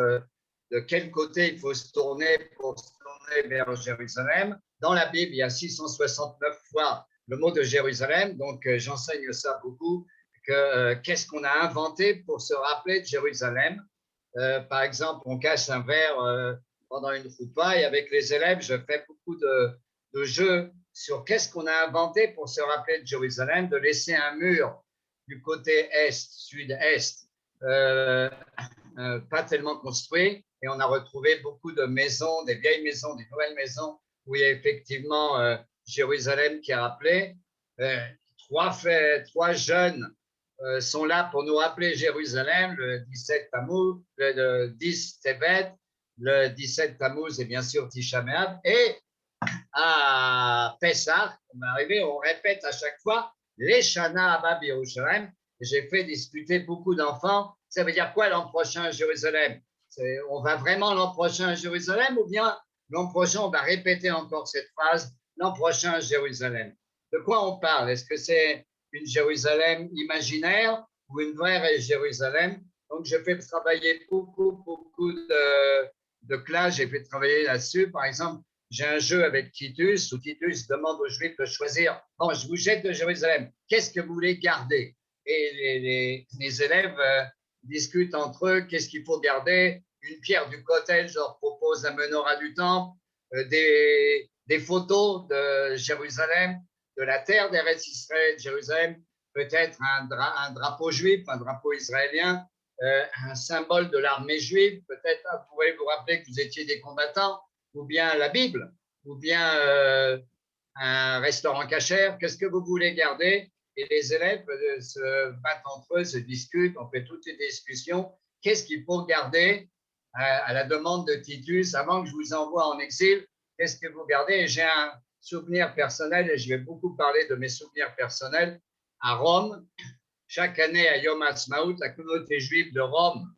de quel côté il faut se tourner pour se tourner vers Jérusalem. Dans la Bible, il y a 669 fois le mot de Jérusalem, donc j'enseigne ça beaucoup. Qu'est-ce qu'on a inventé pour se rappeler de Jérusalem? Par exemple, on casse un verre pendant une roupa et avec les élèves, je fais beaucoup de jeux sur qu'est-ce qu'on a inventé pour se rappeler de Jérusalem, de laisser un mur du côté est, sud-est, pas tellement construit, et on a retrouvé beaucoup de maisons, des vieilles maisons, des nouvelles maisons, où il y a effectivement Jérusalem qui est rappelé. Trois jeunes sont là pour nous rappeler Jérusalem, le 17 Tammuz, le 10 Tevet, le 17 Tammuz et bien sûr Tisha B'Av, et à Pessah, on est arrivé, on répète à chaque fois les Shana Abba B'Yerushalayim. J'ai fait discuter beaucoup d'enfants. Ça veut dire quoi l'an prochain à Jérusalem? On va vraiment l'an prochain à Jérusalem ou bien l'an prochain on va répéter encore cette phrase l'an prochain à Jérusalem? De quoi on parle? Est-ce que c'est une Jérusalem imaginaire ou une vraie Jérusalem? Donc je fais travailler beaucoup de classes. J'ai fait travailler là-dessus. Par exemple, j'ai un jeu avec Titus où Titus demande aux Juifs de choisir. Bon, je vous jette de Jérusalem. Qu'est-ce que vous voulez garder? Et les élèves discutent entre eux. Qu'est-ce qu'il faut garder? Une pierre du Kotel, je leur propose la menorah du temple, des photos de Jérusalem, de la terre d'Eretz Israël, Jérusalem, peut-être un drapeau juif, un drapeau israélien, un symbole de l'armée juive. Peut-être vous pouvez vous rappeler que vous étiez des combattants. Ou bien la Bible, ou bien un restaurant cachère, qu'est-ce que vous voulez garder? Et les élèves se battent entre eux, se discutent, on fait toutes les discussions. Qu'est-ce qu'il faut garder à la demande de Titus avant que je vous envoie en exil? Qu'est-ce que vous gardez? Et j'ai un souvenir personnel, et je vais beaucoup parler de mes souvenirs personnels. À Rome, chaque année à Yom HaAtzmaut, la communauté juive de Rome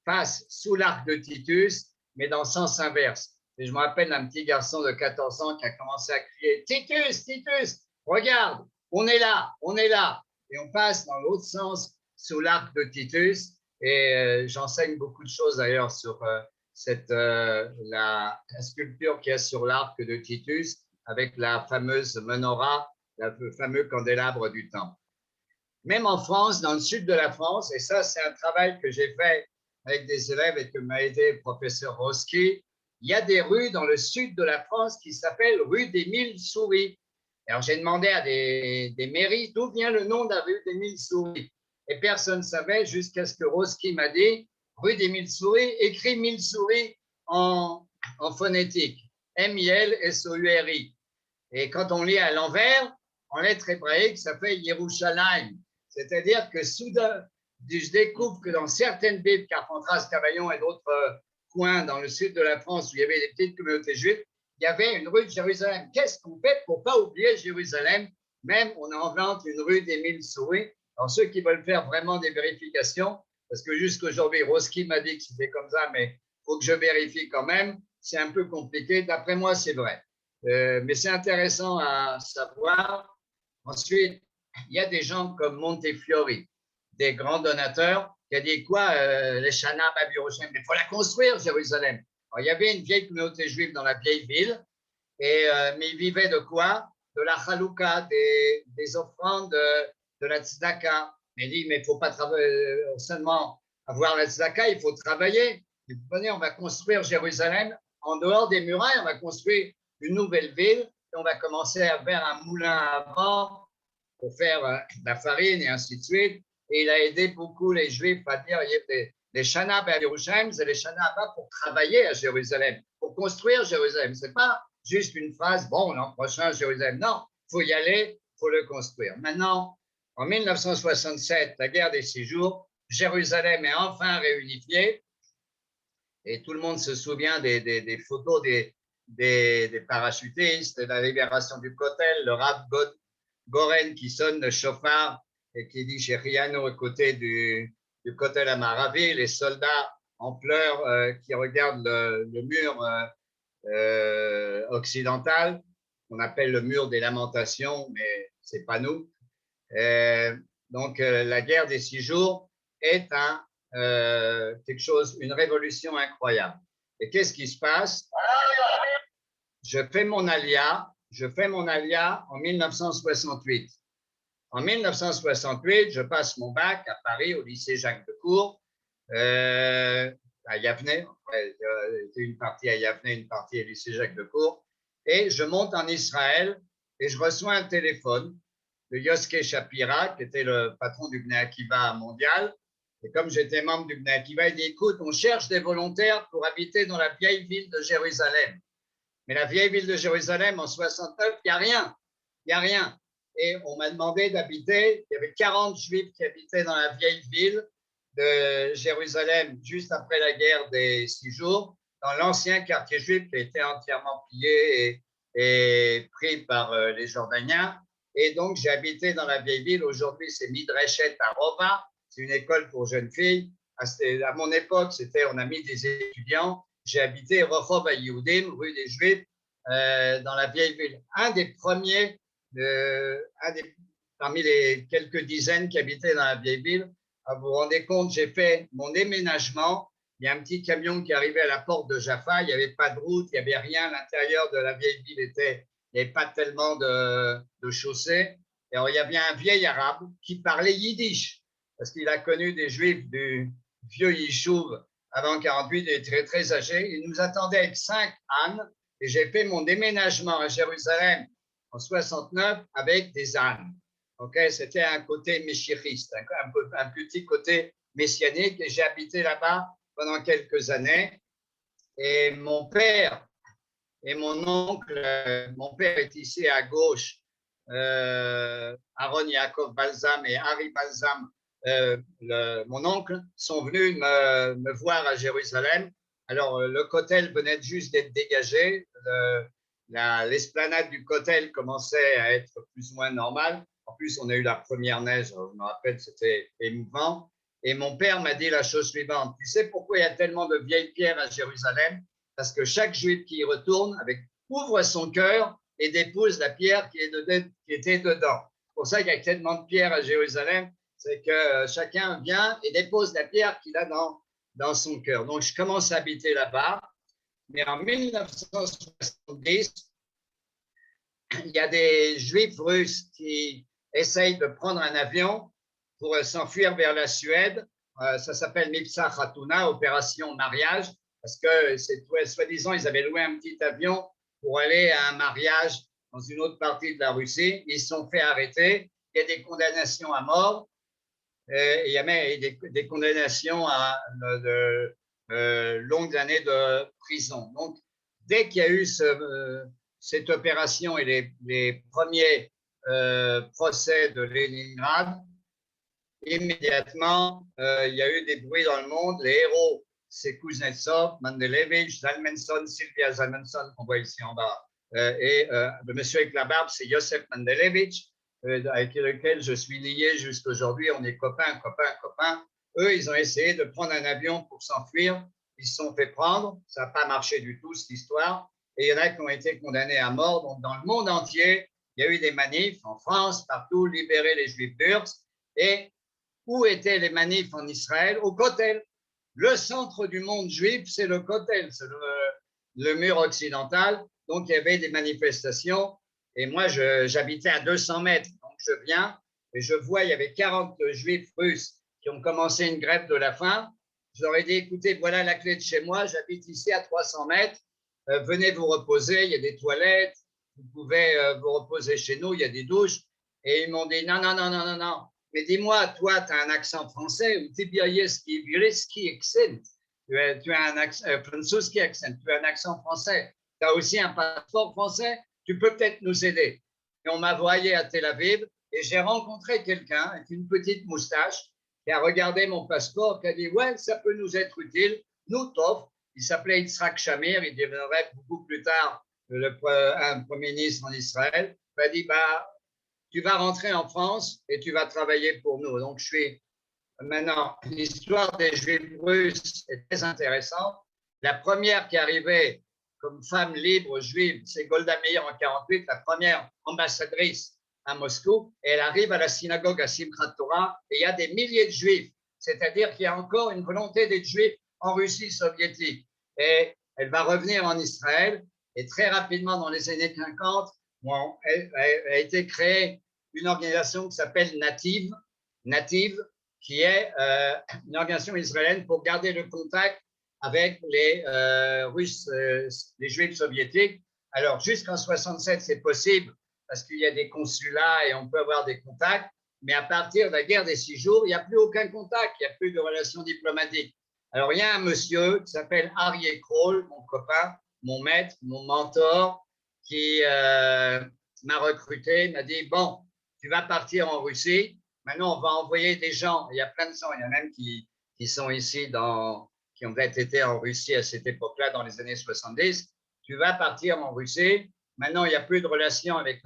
passe sous l'arc de Titus, mais dans le sens inverse. Et je me rappelle d'un petit garçon de 14 ans qui a commencé à crier « Titus, Titus, regarde, on est là, on est là !» Et on passe dans l'autre sens sous l'arc de Titus. Et j'enseigne beaucoup de choses d'ailleurs sur la sculpture qu'il y a sur l'arc de Titus avec la fameuse menorah, le fameux candélabre du temple. Même en France, dans le sud de la France, et ça c'est un travail que j'ai fait avec des élèves et que m'a aidé le professeur Roski, il y a des rues dans le sud de la France qui s'appellent rue des Mille Souris. Alors j'ai demandé à des mairies d'où vient le nom de la rue des Mille Souris. Et personne ne savait jusqu'à ce que Roski m'a dit rue des Mille Souris, écrit Mille Souris en phonétique, M-I-L-S-O-U-R-I. Et quand on lit à l'envers, en lettres hébraïques, ça fait Yerushalayim. C'est-à-dire que soudain, je découvre que dans certaines villes, Carpentras, Cavaillon et d'autres coins dans le sud de la France où il y avait des petites communautés juives, il y avait une rue de Jérusalem. Qu'est-ce qu'on fait pour ne pas oublier Jérusalem? Même on invente une rue des Mille Souris. Alors ceux qui veulent faire vraiment des vérifications, parce que jusqu'aujourd'hui, Roski m'a dit que c'était comme ça, mais il faut que je vérifie quand même, c'est un peu compliqué. D'après moi, c'est vrai. Mais c'est intéressant à savoir. Ensuite, il y a des gens comme Montefiore, des grands donateurs, qui a dit quoi, les Shana Babiroshem, mais il faut la construire, Jérusalem. Alors, il y avait une vieille communauté juive dans la vieille ville, mais ils vivaient de quoi? De la chalouka, des offrandes, de la tzedaka. Mais il dit, mais il ne faut pas seulement avoir la tzedaka, il faut travailler. Et vous voyez, on va construire Jérusalem en dehors des murailles, on va construire une nouvelle ville, et on va commencer à faire un moulin à vent pour faire de la farine et ainsi de suite. Et il a aidé beaucoup les Juifs à dire les Shana à Yerushalayim, c'est les Shana pour travailler à Jérusalem, pour construire Jérusalem. Ce n'est pas juste une phrase, bon, l'an prochain, Jérusalem. Non, il faut y aller, il faut le construire. Maintenant, en 1967, la guerre des 6 jours, Jérusalem est enfin réunifiée. Et tout le monde se souvient des photos des parachutistes, de la libération du Kotel, le Rav Goren qui sonne le chauffard et qui dit Sheriano à côté du Kotel Amaravi, les soldats en pleurs qui regardent le mur occidental, qu'on appelle le mur des lamentations, mais ce n'est pas nous. Donc, la guerre des 6 jours est quelque chose, une révolution incroyable. Et qu'est-ce qui se passe? Je fais mon alia en 1968. En 1968, je passe mon bac à Paris, au lycée Jacques Decour, à Yavne. Une partie à Yavne, une partie au lycée Jacques Decour. Et je monte en Israël et je reçois un téléphone de Yoske Shapira, qui était le patron du Bnei Akiva mondial. Et comme j'étais membre du Bnei Akiva, il dit, écoute, on cherche des volontaires pour habiter dans la vieille ville de Jérusalem. Mais la vieille ville de Jérusalem, en 69, il n'y a rien. Il n'y a rien. Et on m'a demandé d'habiter. Il y avait 40 Juifs qui habitaient dans la vieille ville de Jérusalem juste après la guerre des 6 jours, dans l'ancien quartier juif qui a été entièrement pillé et pris par les Jordaniens. Et donc, j'ai habité dans la vieille ville. Aujourd'hui, c'est Midreshet Arova. C'est une école pour jeunes filles. À mon époque, on a mis des étudiants. J'ai habité Rehov HaYehudim, rue des Juifs, dans la vieille ville. Un des premiers, parmi les quelques dizaines qui habitaient dans la vieille ville. Vous vous rendez compte, j'ai fait mon déménagement. Il y a un petit camion qui arrivait à la porte de Jaffa. Il n'y avait pas de route, il n'y avait rien. L'intérieur de la vieille ville il n'y avait pas tellement de chaussées. Et alors, il y avait un vieil arabe qui parlait yiddish, parce qu'il a connu des Juifs du vieux Yishuv avant 48, il était très, très âgé. Il nous attendait avec 5 ânes et j'ai fait mon déménagement à Jérusalem en 69 avec des ânes. Okay, c'était un côté méchiriste, un petit côté messianique et j'ai habité là-bas pendant quelques années. Et mon père et mon oncle, mon père est ici à gauche, Aaron Yaakov Balsam et Harry Balsam, mon oncle, sont venus me voir à Jérusalem. Alors, le Kotel venait juste d'être dégagé. L'esplanade du Kotel commençait à être plus ou moins normale. En plus, on a eu la première neige, je me rappelle, c'était émouvant. Et mon père m'a dit la chose suivante. Tu sais pourquoi il y a tellement de vieilles pierres à Jérusalem? Parce que chaque Juif qui y retourne ouvre son cœur et dépose la pierre qui était dedans. C'est pour ça qu'il y a tellement de pierres à Jérusalem. C'est que chacun vient et dépose la pierre qu'il a dans son cœur. Donc, je commence à habiter là-bas. Mais en 1970, il y a des Juifs russes qui essayent de prendre un avion pour s'enfuir vers la Suède. Ça s'appelle Mipsa Khatuna, opération mariage, parce que soi-disant, ils avaient loué un petit avion pour aller à un mariage dans une autre partie de la Russie. Ils se sont fait arrêter. Il y a des condamnations à mort. Il y a même des condamnations à longues années de prison. Donc, dès qu'il y a eu cette opération et les premiers procès de Leningrad, immédiatement, il y a eu des bruits dans le monde. Les héros, c'est Kuznetsov, Mendelevitch, Zalmenson, Sylvia Zalmenson, qu'on voit ici en bas. Et le monsieur avec la barbe, c'est Yosef Mendelevitch, avec lequel je suis lié jusqu'aujourd'hui. On est copains. Eux, ils ont essayé de prendre un avion pour s'enfuir. Ils se sont fait prendre. Ça n'a pas marché du tout, cette histoire. Et il y en a qui ont été condamnés à mort. Donc, dans le monde entier, il y a eu des manifs en France, partout, libérer les Juifs d'Urs. Et où étaient les manifs en Israël? Au Kotel. Le centre du monde juif, c'est le Kotel, c'est le mur occidental. Donc, il y avait des manifestations. Et moi, j'habitais à 200 mètres. Donc, je viens et je vois, il y avait 40 Juifs russes qui ont commencé une grève de la faim. Je leur ai dit, écoutez, voilà la clé de chez moi. J'habite ici à 300 mètres. Venez vous reposer. Il y a des toilettes. Vous pouvez vous reposer chez nous. Il y a des douches. Et ils m'ont dit, non. Mais dis-moi, toi, tu as un accent français, ou tu as un accent français, tu as aussi un passeport français, tu peux peut-être nous aider. Et on m'a envoyé à Tel Aviv et j'ai rencontré quelqu'un avec une petite moustache qui a regardé mon passeport, qui a dit, ouais, ça peut nous être utile, nous t'offre. Il s'appelait Yitzhak Shamir, il deviendrait beaucoup plus tard un premier ministre en Israël. Il m'a dit, tu vas rentrer en France et tu vas travailler pour nous. Donc, je suis maintenant, l'histoire des Juifs russes est très intéressante. La première qui est arrivée comme femme libre juive, c'est Golda Meir en 1948, la première ambassadrice à Moscou. Et elle arrive à la synagogue à Simchat Torah et il y a des milliers de Juifs. C'est-à-dire qu'il y a encore une volonté d'être Juifs en Russie soviétique. Et elle va revenir en Israël et très rapidement, dans les années 50, a été créée une organisation qui s'appelle Native, qui est une organisation israélienne pour garder le contact avec les Russes, les Juifs soviétiques. Alors, jusqu'en 1967, c'est possible parce qu'il y a des consulats et on peut avoir des contacts, mais à partir de la guerre des 6 jours, il n'y a plus aucun contact, il n'y a plus de relations diplomatiques. Alors, il y a un monsieur qui s'appelle Aryeh Kroll, mon copain, mon maître, mon mentor, qui m'a recruté, m'a dit, bon, tu vas partir en Russie. Maintenant, on va envoyer des gens. Il y a plein de gens. Il y en a même qui sont ici, qui ont peut-être été en Russie à cette époque-là, dans les années 70. Tu vas partir en Russie. Maintenant, il n'y a plus de relation avec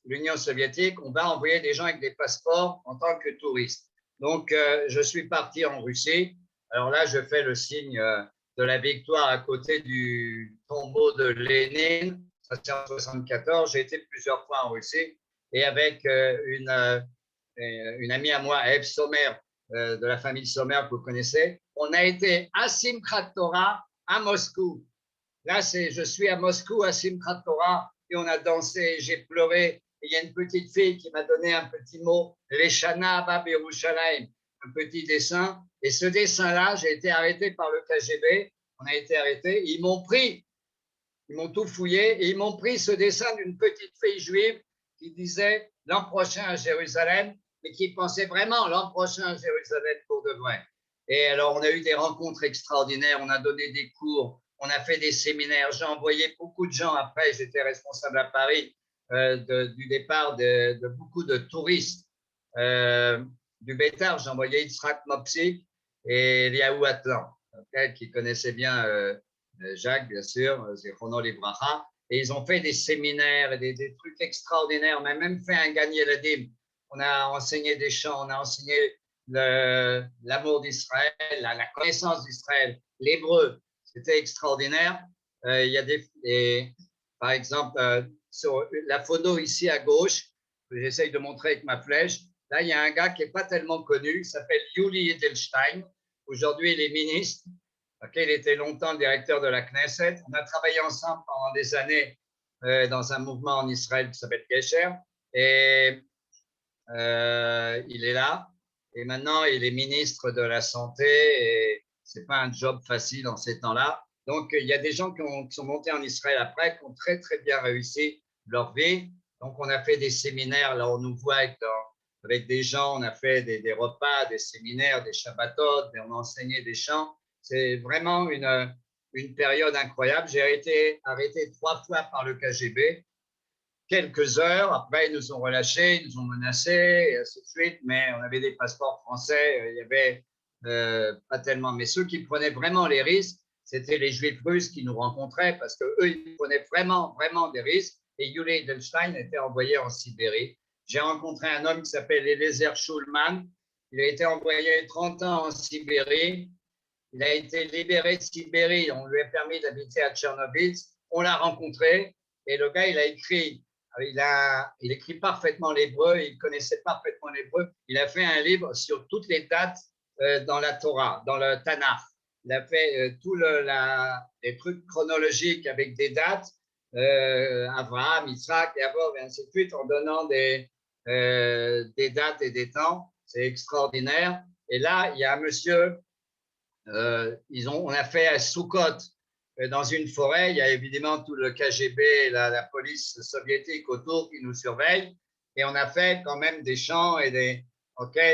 l'Union soviétique. On va envoyer des gens avec des passeports en tant que touristes. Donc, je suis parti en Russie. Alors là, je fais le signe de la victoire à côté du tombeau de Lénine. Ça, c'est en 1974. J'ai été plusieurs fois en Russie. Et avec une amie à moi, Eve Sommer, de la famille Sommer que vous connaissez, on a été à Simchat Torah à Moscou. Là, je suis à Moscou, à Simchat Torah, et on a dansé, j'ai pleuré. Et il y a une petite fille qui m'a donné un petit mot, Leshana Abba Yerushalayim, un petit dessin. Et ce dessin-là, j'ai été arrêté par le KGB. On a été arrêté. Ils m'ont tout fouillé, et ils m'ont pris ce dessin d'une petite fille juive qui disait l'an prochain à Jérusalem, mais qui pensait vraiment l'an prochain à Jérusalem pour de vrai. Et alors, on a eu des rencontres extraordinaires, on a donné des cours, on a fait des séminaires, j'ai envoyé beaucoup de gens après, j'étais responsable à Paris du départ de beaucoup de touristes du Bétar, j'ai envoyé Yitzhak Mopsik et Eliaou Atlan, qui connaissaient bien Jacques, bien sûr, Zichrono Livracha. Et ils ont fait des séminaires et des trucs extraordinaires. On a même fait un Gani Eladim. On a enseigné des chants, on a enseigné l'amour d'Israël, la connaissance d'Israël, l'hébreu. C'était extraordinaire. Il y a par exemple, sur la photo ici à gauche, que j'essaye de montrer avec ma flèche, là, il y a un gars qui n'est pas tellement connu, il s'appelle Yuli Edelstein. Aujourd'hui, il est ministre. Il était longtemps le directeur de la Knesset. On a travaillé ensemble pendant des années dans un mouvement en Israël qui s'appelle Gesher. Et il est là. Et maintenant, il est ministre de la Santé. Et ce n'est pas un job facile en ces temps-là. Donc, il y a des gens qui sont montés en Israël après, qui ont très, très bien réussi leur vie. Donc, on a fait des séminaires. Là, on nous voit avec des gens. On a fait des repas, des séminaires, des Shabbatot. On a enseigné des chants. C'est vraiment une période incroyable. J'ai été arrêté 3 fois par le KGB. Quelques heures. Après, ils nous ont relâchés, ils nous ont menacés, et ainsi de suite. Mais on avait des passeports français. Il y avait pas tellement. Mais ceux qui prenaient vraiment les risques, c'était les Juifs russes qui nous rencontraient parce qu'eux, ils prenaient vraiment, vraiment des risques. Et Yuli Edelstein était envoyé en Sibérie. J'ai rencontré un homme qui s'appelle Eliezer Schulman. Il a été envoyé 30 ans en Sibérie. Il a été libéré de Sibérie. On lui a permis d'habiter à Tchernobyl. On l'a rencontré et le gars, il a écrit. Il écrit parfaitement l'hébreu. Il connaissait parfaitement l'hébreu. Il a fait un livre sur toutes les dates dans la Torah, dans le Tanakh. Il a fait tous les trucs chronologiques avec des dates, Abraham, Yitzhak, Yaakov, et ainsi de suite, en donnant des dates et des temps. C'est extraordinaire. Et là, il y a un monsieur, on a fait à Soukot, dans une forêt. Il y a évidemment tout le KGB, la police soviétique autour qui nous surveille. Et on a fait quand même des chants et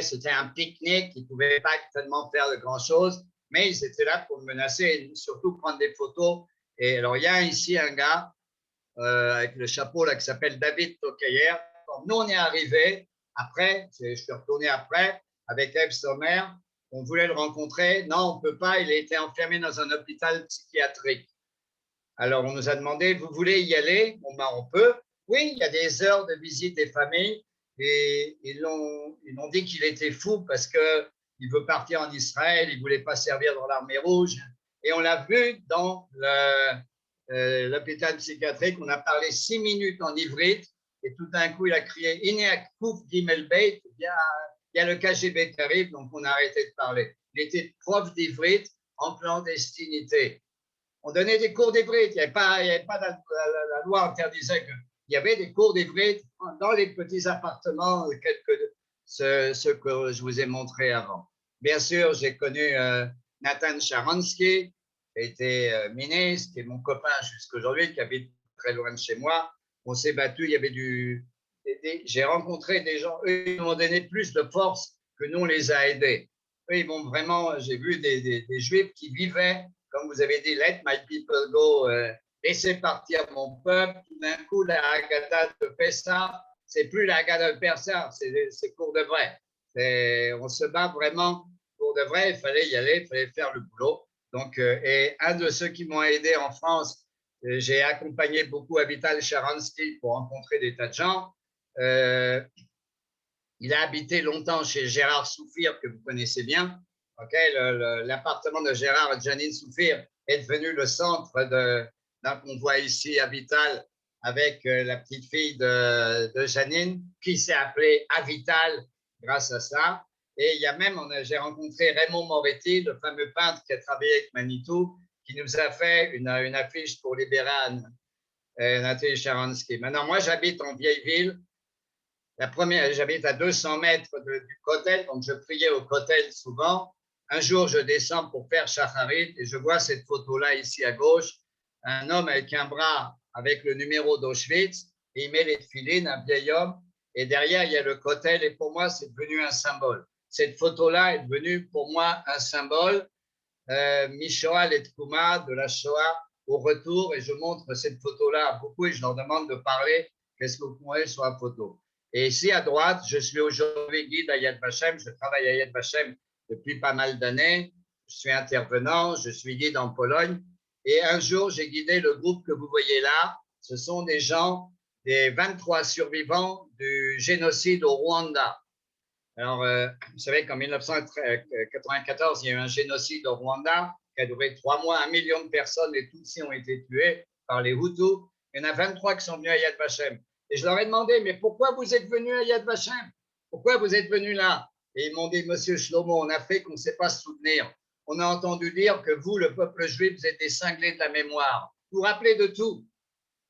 c'était un pique-nique. Ils ne pouvaient pas tellement faire de grand-chose. Mais ils étaient là pour me menacer et surtout prendre des photos. Et alors, il y a ici un gars avec le chapeau là, qui s'appelle David Tokayer. Nous, on est arrivés après, je suis retourné après, avec Eve Sommer. On voulait le rencontrer. Non, on ne peut pas. Il a été enfermé dans un hôpital psychiatrique. Alors, on nous a demandé, vous voulez y aller? Bon, ben, on peut. Oui, il y a des heures de visite des familles. Et ils ont dit qu'il était fou parce que il veut partir en Israël, il ne voulait pas servir dans l'armée rouge. Et on l'a vu dans l'hôpital psychiatrique, on a parlé 6 minutes en ivrite, et tout d'un coup, il a crié « Ineak Kouf Gimel Beit », il y a le KGB qui arrive, donc on a arrêté de parler. Il était prof d'ivrite en clandestinité. On donnait des cours d'ivrite, il n'y avait pas la loi interdisait qu'il y avait des cours d'ivrite dans les petits appartements, ceux que je vous ai montrés avant. Bien sûr, j'ai connu Nathan Sharansky, qui était ministre, qui est mon copain jusqu'aujourd'hui, qui habite très loin de chez moi. On s'est battu, il y avait j'ai rencontré des gens, eux, ils m'ont donné plus de force que nous, on les a aidés. Eux, ils m'ont vraiment, j'ai vu des Juifs qui vivaient, comme vous avez dit, let my people go, laissez partir mon peuple. Tout d'un coup, la Haggadah de Pessah, c'est plus la Haggadah de Pessah, c'est pour de vrai. On se bat vraiment pour de vrai, il fallait y aller, il fallait faire le boulot. Donc, et un de ceux qui m'ont aidé en France, j'ai accompagné beaucoup Avital Sharansky pour rencontrer des tas de gens. Il a habité longtemps chez Gérard Soufir, que vous connaissez bien. L'appartement de Gérard et Janine Soufir est devenu le centre d'un convoi ici à Avital avec la petite fille de Janine, qui s'est appelée Avital grâce à ça. Et il y a même, j'ai rencontré Raymond Moretti, le fameux peintre qui a travaillé avec Manitou, qui nous a fait une affiche pour Libéran, Nathalie Sharansky. Maintenant, moi, j'habite en vieille ville. J'habite à 200 mètres du Kotel, donc je priais au Kotel souvent. Un jour, je descends pour faire Shacharit et je vois cette photo-là ici à gauche, un homme avec un bras avec le numéro d'Auschwitz, et il met les tefilines, un vieil homme, et derrière, il y a le Kotel, et pour moi, c'est devenu un symbole. Cette photo-là est devenue pour moi un symbole, Mishoah et Tkouma, de la Shoah au retour, et je montre cette photo-là à beaucoup et je leur demande de parler, qu'est-ce que vous pourrez sur la photo. Et ici à droite, je suis aujourd'hui guide à Yad Vashem, je travaille à Yad Vashem depuis pas mal d'années, je suis intervenant, je suis guide en Pologne, et un jour, j'ai guidé le groupe que vous voyez là, ce sont des gens, des 23 survivants du génocide au Rwanda. Alors, vous savez qu'en 1994, il y a eu un génocide au Rwanda qui a duré 3 mois, 1 million de personnes, les Tutsis ont été tués par les Hutus. Il y en a 23 qui sont venus à Yad Vashem. Et je leur ai demandé, mais pourquoi vous êtes venus à Yad Vashem? Pourquoi vous êtes venus là? Et ils m'ont dit, Monsieur Shlomo, on a fait qu'on ne sait pas se soutenir. on a entendu dire que vous, le peuple juif, vous êtes des cinglés de la mémoire. Vous vous rappelez de tout.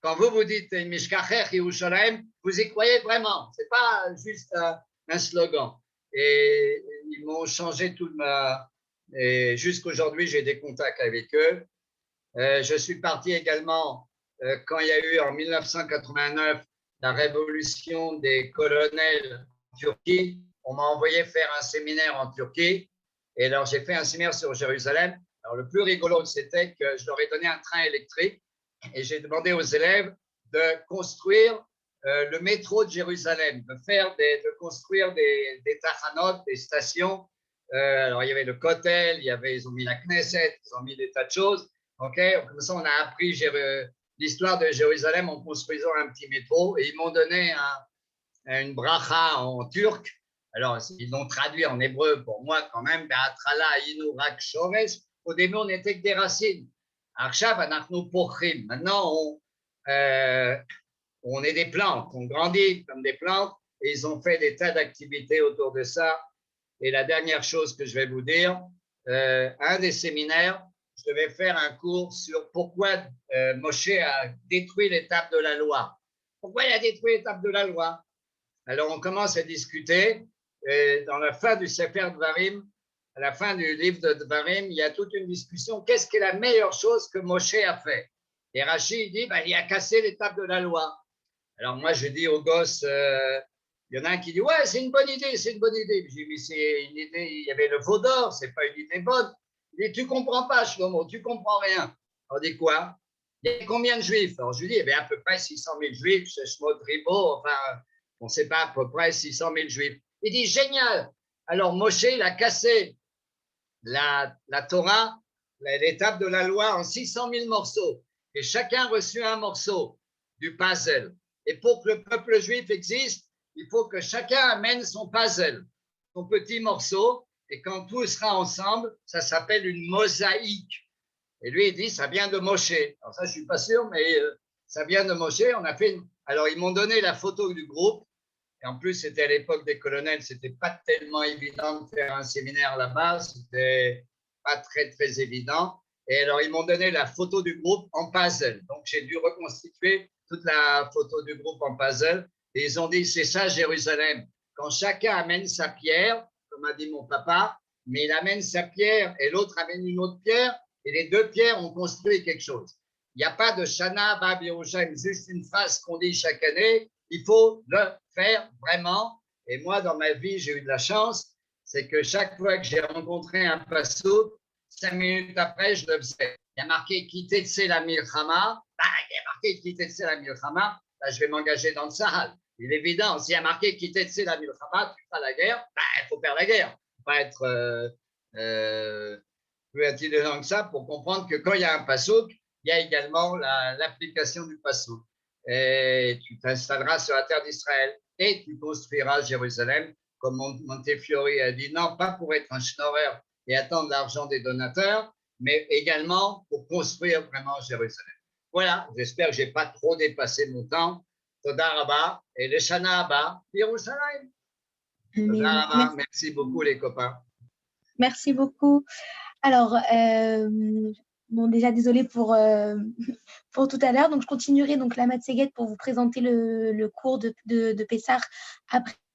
Quand vous dites Mishkacher Yerushalayim, vous y croyez vraiment. Ce n'est pas juste un slogan. Et ils m'ont changé toute ma... Et jusqu'aujourd'hui, j'ai des contacts avec eux. Je suis parti également quand il y a eu en 1989 la révolution des colonels en Turquie. On m'a envoyé faire un séminaire en Turquie. Et alors, j'ai fait un séminaire sur Jérusalem. Alors, le plus rigolo, c'était que je leur ai donné un train électrique et j'ai demandé aux élèves de construire le métro de Jérusalem, de construire des tachanot, des stations. Alors, il y avait le Kotel, ils ont mis la Knesset, ils ont mis des tas de choses. Okay, comme ça, on a appris l'histoire de Jérusalem en construisant un petit métro et ils m'ont donné une bracha en turc. Alors, ils l'ont traduit en hébreu pour moi quand même. Au début, on n'était que des racines. Maintenant, on est des plantes, on grandit comme des plantes et ils ont fait des tas d'activités autour de ça. Et la dernière chose que je vais vous dire, un des séminaires, je devais faire un cours sur pourquoi Moshe a détruit l'étape de la loi. Pourquoi il a détruit l'étape de la loi? Alors, on commence à discuter. Et dans la fin du Sefer Dvarim, à la fin du livre de Dvarim, il y a toute une discussion. Qu'est-ce qui est la meilleure chose que Moshe a fait? Et Rashi dit, il a cassé l'étape de la loi. Alors, moi, je dis aux gosses, il y en a un qui dit, ouais, c'est une bonne idée, c'est une bonne idée. Je dis, mais c'est une idée, il y avait le veau d'or, c'est pas une idée bonne. Il dit, tu comprends pas, Shlomo, tu comprends rien. On dit quoi? Il y a combien de juifs? Alors, je lui dis, eh bien, à peu près 600 000 juifs, chez Shmot Ribo, enfin, on ne sait pas, à peu près 600 000 juifs. Il dit, génial. Alors, Moshe, il a cassé la Torah, l'étape de la loi, en 600 000 morceaux. Et chacun reçut un morceau du puzzle. Et pour que le peuple juif existe, il faut que chacun amène son puzzle, son petit morceau. Et quand tout sera ensemble, ça s'appelle une mosaïque. Et lui, il dit, ça vient de Moshe. Alors ça, je ne suis pas sûr, mais ça vient de Moshe. On a fait Alors, ils m'ont donné la photo du groupe. Et en plus, c'était à l'époque des colonels, ce n'était pas tellement évident de faire un séminaire là-bas, c'était pas très, très évident. Et alors, ils m'ont donné la photo du groupe en puzzle. Donc, j'ai dû reconstituer toute la photo du groupe en puzzle. Et ils ont dit, c'est ça Jérusalem. Quand chacun amène sa pierre, comme a dit mon papa, mais il amène sa pierre et l'autre amène une autre pierre, et les deux pierres ont construit quelque chose. Il n'y a pas de Shana Bab Yerushalayim, juste une phrase qu'on dit chaque année. Il faut le faire vraiment. Et moi, dans ma vie, j'ai eu de la chance. C'est que chaque fois que j'ai rencontré un passouk, 5 minutes après, je le faisais. Il y a marqué quitter la milchama. Il y a marqué quitter la milchama. Je vais m'engager dans le Sahel. Il est évident. S'il y a marqué quitter la milchama, tu feras la guerre. Il faut faire la guerre. Il ne faut pas être plus intelligent que ça pour comprendre que quand il y a un passouk, il y a également l'application du passouk. Et tu t'installeras sur la terre d'Israël et tu construiras Jérusalem, comme Montefiore a dit, non pas pour être un schnorrer et attendre l'argent des donateurs, mais également pour construire vraiment Jérusalem. Voilà, j'espère que je n'ai pas trop dépassé mon temps. Toda Rabba et le Shana Abba, Jérusalem. Toda Rabba, merci beaucoup les copains. Merci beaucoup. Alors, bon, déjà, désolée pour tout à l'heure. Donc, je continuerai donc la Matseguet pour vous présenter le cours de Pessah après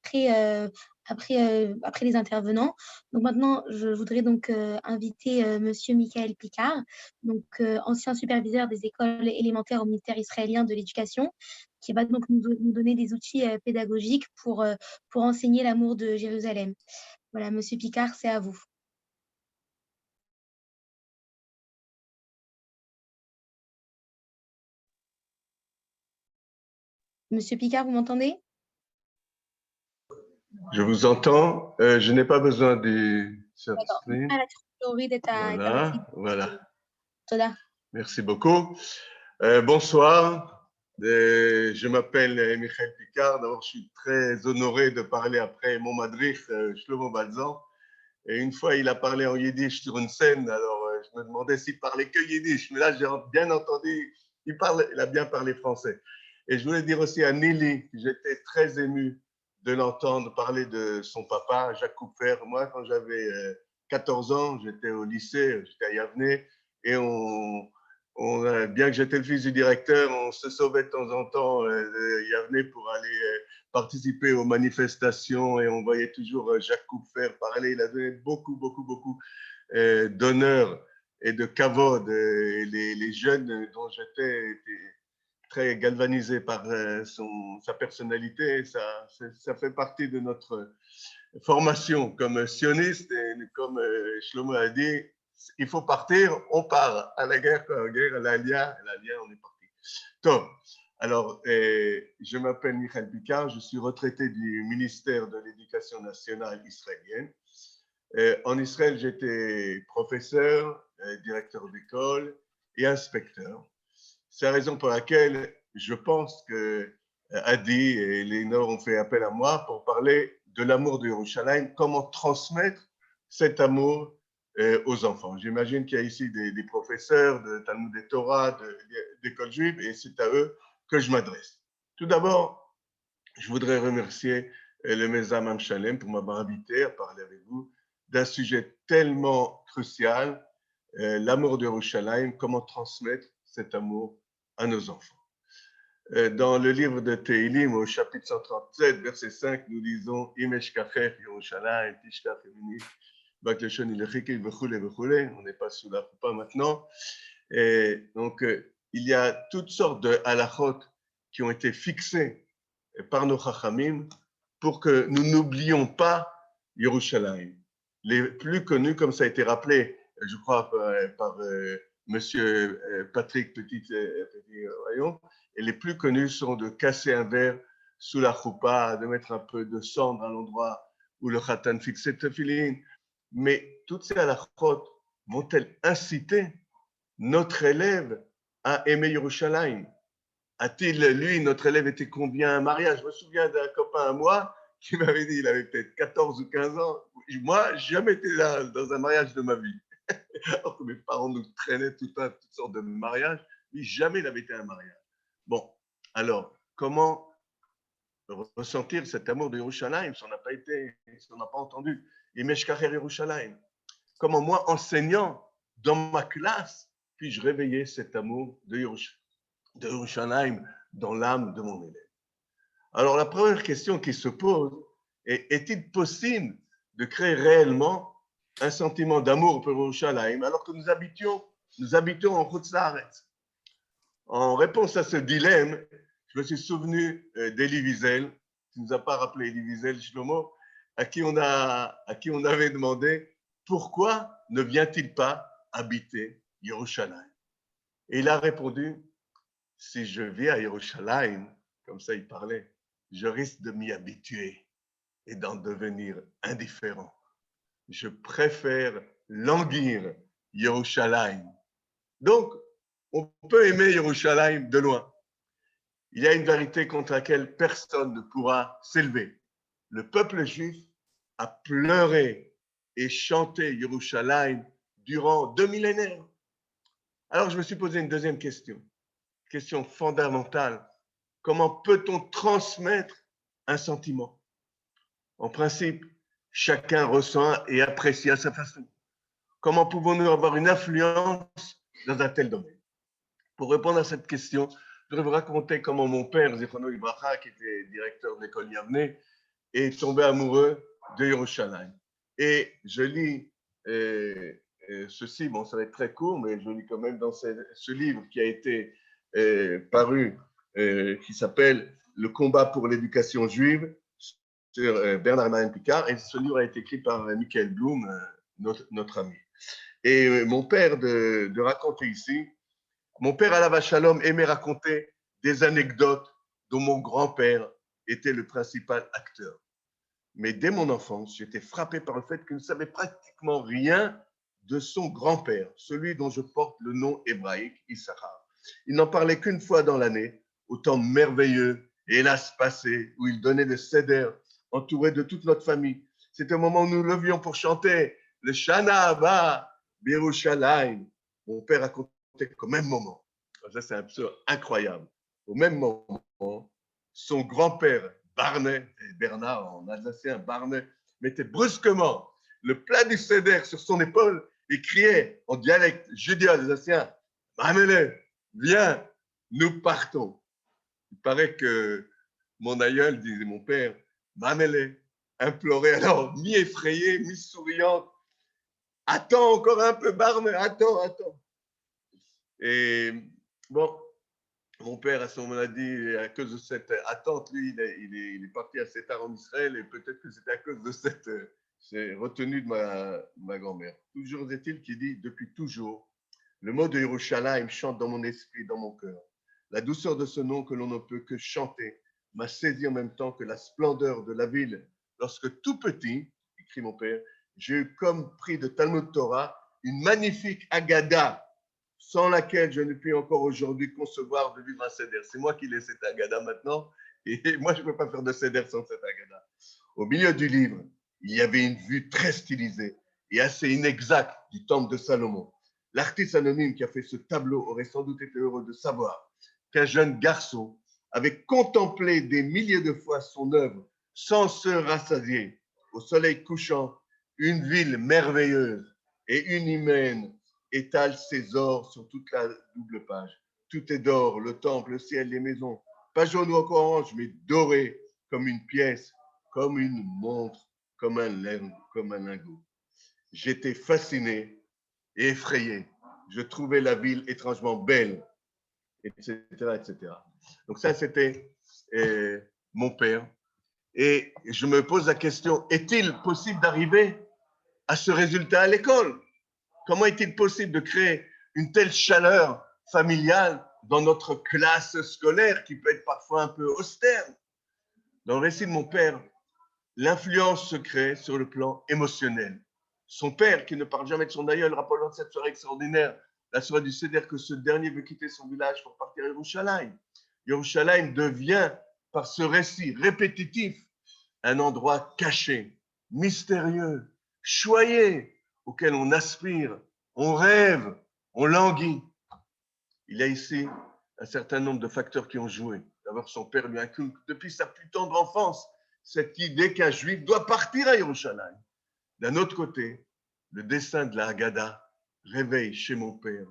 les intervenants. Donc, maintenant, je voudrais donc inviter Monsieur Michael Picard, donc ancien superviseur des écoles élémentaires au ministère israélien de l'Éducation, qui va donc nous donner des outils pédagogiques pour enseigner l'amour de Jérusalem. Voilà, Monsieur Picard, c'est à vous. Monsieur Picard, vous m'entendez? Je vous entends. Je n'ai pas besoin du screen. Voilà. Merci beaucoup. Bonsoir. Je m'appelle Michael Picard. D'abord, je suis très honoré de parler après mon madrich, Shlomo Balzan. Et une fois, il a parlé en yiddish sur une scène. Alors, je me demandais s'il parlait que yiddish. Mais là, j'ai bien entendu, il a bien parlé français. Et je voulais dire aussi à Nili que j'étais très ému de l'entendre parler de son papa, Jacques Couper. Moi, quand j'avais 14 ans, j'étais au lycée, j'étais à Yavne, et bien que j'étais le fils du directeur, on se sauvait de temps en temps de Yavne pour aller participer aux manifestations, et on voyait toujours Jacques Coufer parler. Il a donné beaucoup d'honneur et de kavod. Les jeunes dont j'étais étaient très galvanisés par sa personnalité. Ça fait partie de notre formation comme sioniste, et comme Shlomo a dit, il faut partir, on part à la guerre, à l'Alia, on est parti. Donc, alors, je m'appelle Michael Picard, je suis retraité du ministère de l'Éducation nationale israélienne. En Israël, j'étais professeur, directeur d'école et inspecteur. C'est la raison pour laquelle je pense que Adi et Léonore ont fait appel à moi pour parler de l'amour de Yerushalayim, comment transmettre cet amour aux enfants. J'imagine qu'il y a ici des professeurs de Talmud et Torah, d'école juive, et c'est à eux que je m'adresse. Tout d'abord, je voudrais remercier le Mezam Am Shalem pour m'avoir invité à parler avec vous d'un sujet tellement crucial, l'amour de Yerushalayim, comment transmettre cet amour à nos enfants. Dans le livre de Tehilim, au chapitre 137, verset 5, nous lisons « Im eshkachech Yerushalayim, tishkach yemini, bak leshon ilechike, v'choulé, v'choulé ». On n'est pas sous la choupa maintenant. Et donc, il y a toutes sortes de halachot qui ont été fixées par nos chachamim pour que nous n'oublions pas Yerushalayim. Les plus connus, comme ça a été rappelé, je crois, par Monsieur Patrick Petit-Rayon, et les plus connus sont de casser un verre sous la choupa, de mettre un peu de cendre à l'endroit où le khatan fixe le tefillin. Mais toutes ces halachot vont-elles inciter notre élève à aimer Yerushalayim? A-t-il, lui, notre élève était combien à un mariage? Je me souviens d'un copain à moi qui m'avait dit, il avait peut-être 14 ou 15 ans, moi, jamais été là dans un mariage de ma vie. Alors que mes parents nous traînaient toutes sortes de mariages, lui, jamais il n'avait été à un mariage. Bon, alors, comment ressentir cet amour de Yerushalayim si on n'a pas été, si on n'a pas entendu Imeshkacher Yerushalayim? Comment moi, enseignant dans ma classe, puis-je réveiller cet amour de Yerushalayim dans l'âme de mon élève? Alors, la première question qui se pose est, est-il possible de créer réellement un sentiment d'amour pour Yerushalayim alors que nous habitons en Chutz La'aretz? En réponse à ce dilemme, je me suis souvenu d'Elie Wiesel, qui ne nous a pas rappelé Elie Wiesel, Shlomo, à qui on avait demandé pourquoi ne vient-il pas habiter Yerushalayim? Et il a répondu, si je vis à Yerushalayim, comme ça il parlait, je risque de m'y habituer et d'en devenir indifférent. Je préfère languir Yerushalayim. Donc, on peut aimer Yerushalayim de loin. Il y a une vérité contre laquelle personne ne pourra s'élever. Le peuple juif a pleuré et chanté Yerushalayim durant 2 millénaires. Alors, je me suis posé une deuxième question fondamentale. Comment peut-on transmettre un sentiment? En principe, chacun ressent et apprécie à sa façon. Comment pouvons-nous avoir une influence dans un tel domaine? Pour répondre à cette question, je voudrais vous raconter comment mon père, Zichrono Ibracha, qui était directeur de l'école Yavne, est tombé amoureux de Yerushalayim. Et je lis ceci, bon, ça va être très court, mais je lis quand même dans ce livre qui a été paru, qui s'appelle « Le combat pour l'éducation juive » sur Bernard Mahen Picard, et ce livre a été écrit par Michael Blum, notre ami. Et mon père de raconter ici, mon père Alav Shalom aimait raconter des anecdotes dont mon grand-père était le principal acteur. Mais dès mon enfance, j'étais frappé par le fait qu'il ne savait pratiquement rien de son grand-père, celui dont je porte le nom hébraïque, Issachar. Il n'en parlait qu'une fois dans l'année, au temps merveilleux et hélas passé, où il donnait le seder, entouré de toute notre famille. C'était un moment où nous levions pour chanter le Shana Haba Yerushalayim. Mon père racontait qu'au même moment, ça c'est absolument incroyable, au même moment, son grand-père Barnet, Bernard en alsacien, Barnet, mettait brusquement le plat du seder sur son épaule et criait en dialecte judéo-alsacien, « Mamele, viens, nous partons ». Il paraît que mon aïeul, disait mon père, « Mamele », implorait alors, mi-effrayée, mi-souriante, « Attends encore un peu, Barme, attends, attends ». Et bon, mon père, à ce moment-là, dit, à cause de cette attente, lui, il est parti assez tard en Israël et peut-être que c'était à cause de cette retenue de ma grand-mère. Toujours est-il qu'il dit, depuis toujours, le mot de Yerushalayim chante dans mon esprit, dans mon cœur. La douceur de ce nom que l'on ne peut que chanter m'a saisi en même temps que la splendeur de la ville. Lorsque tout petit, écrit mon père, j'ai eu comme prix de Talmud Torah une magnifique Agada sans laquelle je ne puis encore aujourd'hui concevoir de vivre un seder. C'est moi qui l'ai cette Agada maintenant, et moi je ne peux pas faire de seder sans cette Agada. Au milieu du livre, il y avait une vue très stylisée et assez inexacte du temple de Salomon. L'artiste anonyme qui a fait ce tableau aurait sans doute été heureux de savoir qu'un jeune garçon avait contemplé des milliers de fois son œuvre sans se rassasier. Au soleil couchant, une ville merveilleuse et une humaine étale ses ors sur toute la double page. Tout est d'or, le temple, le ciel, les maisons, pas jaune ou encore orange, mais doré comme une pièce, comme une montre, comme un lingot. J'étais fasciné et effrayé. Je trouvais la ville étrangement belle, etc., etc. Donc ça, c'était mon père. Et je me pose la question, est-il possible d'arriver à ce résultat à l'école? Comment est-il possible de créer une telle chaleur familiale dans notre classe scolaire qui peut être parfois un peu austère? Dans le récit de mon père, l'influence se crée sur le plan émotionnel. Son père, qui ne parle jamais de son aïeul, rappelant cette soirée extraordinaire, la soirée du Seder, que ce dernier veut quitter son village pour partir à Yerushalayim. Yerushalayim devient, par ce récit répétitif, un endroit caché, mystérieux, choyé, auquel on aspire, on rêve, on languit. Il y a ici un certain nombre de facteurs qui ont joué. D'abord, son père lui inculque depuis sa plus tendre enfance cette idée qu'un juif doit partir à Yerushalayim. D'un autre côté, le dessin de la Haggadah réveille chez mon père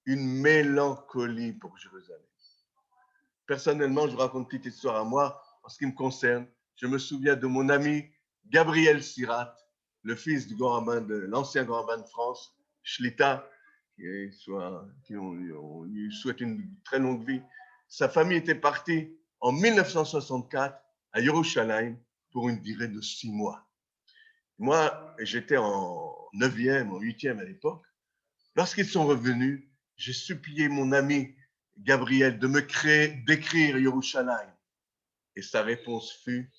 une mélancolie pour Jérusalem. Personnellement, je vous raconte une petite histoire à moi. En ce qui me concerne, je me souviens de mon ami Gabriel Sirat, le fils du grand rabbin de l'ancien grand rabbin de France, Shlita, qui lui souhaite une très longue vie. Sa famille était partie en 1964 à Yerushalayim pour une durée de 6 mois. Moi, j'étais en 9e, en 8e à l'époque. Lorsqu'ils sont revenus, j'ai supplié mon ami Gabriel de d'écrire Yerushalayim. Et sa réponse fut,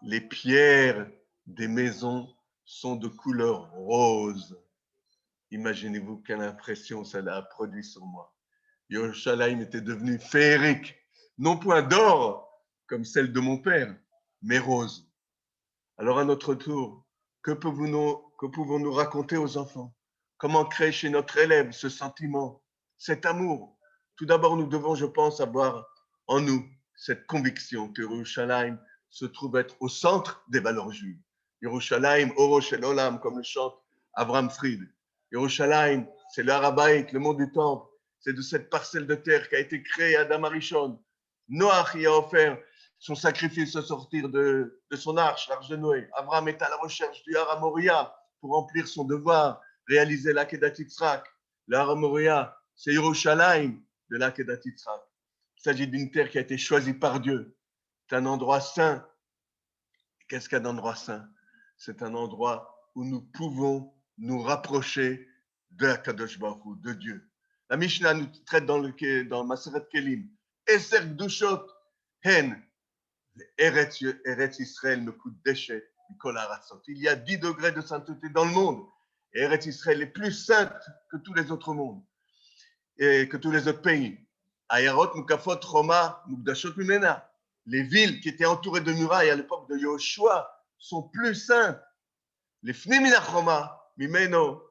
les pierres des maisons sont de couleur rose. Imaginez-vous quelle impression ça a produit sur moi. Yerushalayim était devenu féerique, non point d'or comme celle de mon père, mais rose. Alors à notre tour, que pouvons-nous raconter aux enfants? Comment créer chez notre élève ce sentiment, cet amour? Tout d'abord, nous devons, je pense, avoir en nous cette conviction que Yerushalayim se trouve être au centre des valeurs juives. Yerushalayim, Oro Shel Olam, comme le chante Avraham Fried. Yerushalayim, c'est le Har HaBayit, le mont du Temple. C'est de cette parcelle de terre qui a été créée Adam Arishon. Noach y a offert son sacrifice au sortir de son arche, l'arche de Noé. Abraham est à la recherche du Har HaMoriah pour remplir son devoir, réaliser l'Akedat Yitzhak. Le Har HaMoriah, c'est Yerushalayim de l'Akedat Yitzhak. Il s'agit d'une terre qui a été choisie par Dieu. C'est un endroit saint. Qu'est-ce qu'un endroit saint? C'est un endroit où nous pouvons nous rapprocher de Kadosh Baruch Hu, de Dieu. La Mishnah nous traite dans Maseret Kelim. Eser Gdushot hen Eretz Israël mekudeshet mikol haratzot. Il y a 10 degrés de sainteté dans le monde. Et Eretz Israël est plus sainte que tous les autres mondes et que tous les autres pays. Ayarot mukafot Roma mukdashot mimena. Les villes qui étaient entourées de murailles à l'époque de Yoshua sont plus saintes. Les Fnim minach Roma mimeno,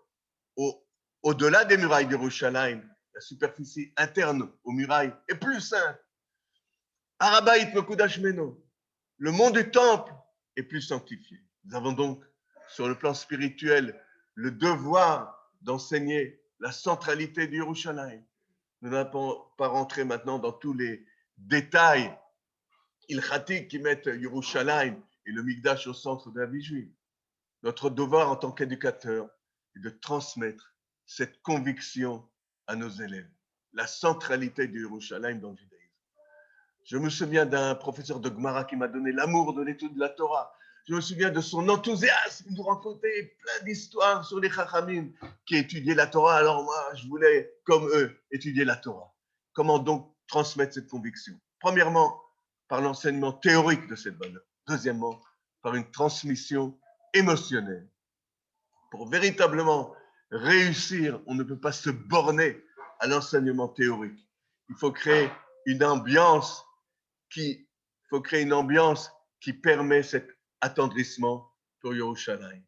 au-delà des murailles de Yerushalayim, la superficie interne aux murailles est plus sainte. Har HaBayit mekudash meno, le mont du temple est plus sanctifié. Nous avons donc sur le plan spirituel, le devoir d'enseigner la centralité du Yerushalayim. Nous n'allons pas rentrer maintenant dans tous les détails ilchatiques qui mettent Yerushalayim et le Mikdash au centre de la vie juive. Notre devoir en tant qu'éducateur est de transmettre cette conviction à nos élèves, la centralité du Yerushalayim dans le judaïsme. Je me souviens d'un professeur de Gemara qui m'a donné l'amour de l'étude de la Torah. Je me souviens de son enthousiasme. Il nous racontait plein d'histoires sur les Chachamim qui étudiaient la Torah. Alors moi, je voulais, comme eux, étudier la Torah. Comment donc transmettre cette conviction? Premièrement, par l'enseignement théorique de cette valeur. Deuxièmement, par une transmission émotionnelle. Pour véritablement réussir, on ne peut pas se borner à l'enseignement théorique. Il faut créer une ambiance qui permet cet attendrissement pour Yerushalayim.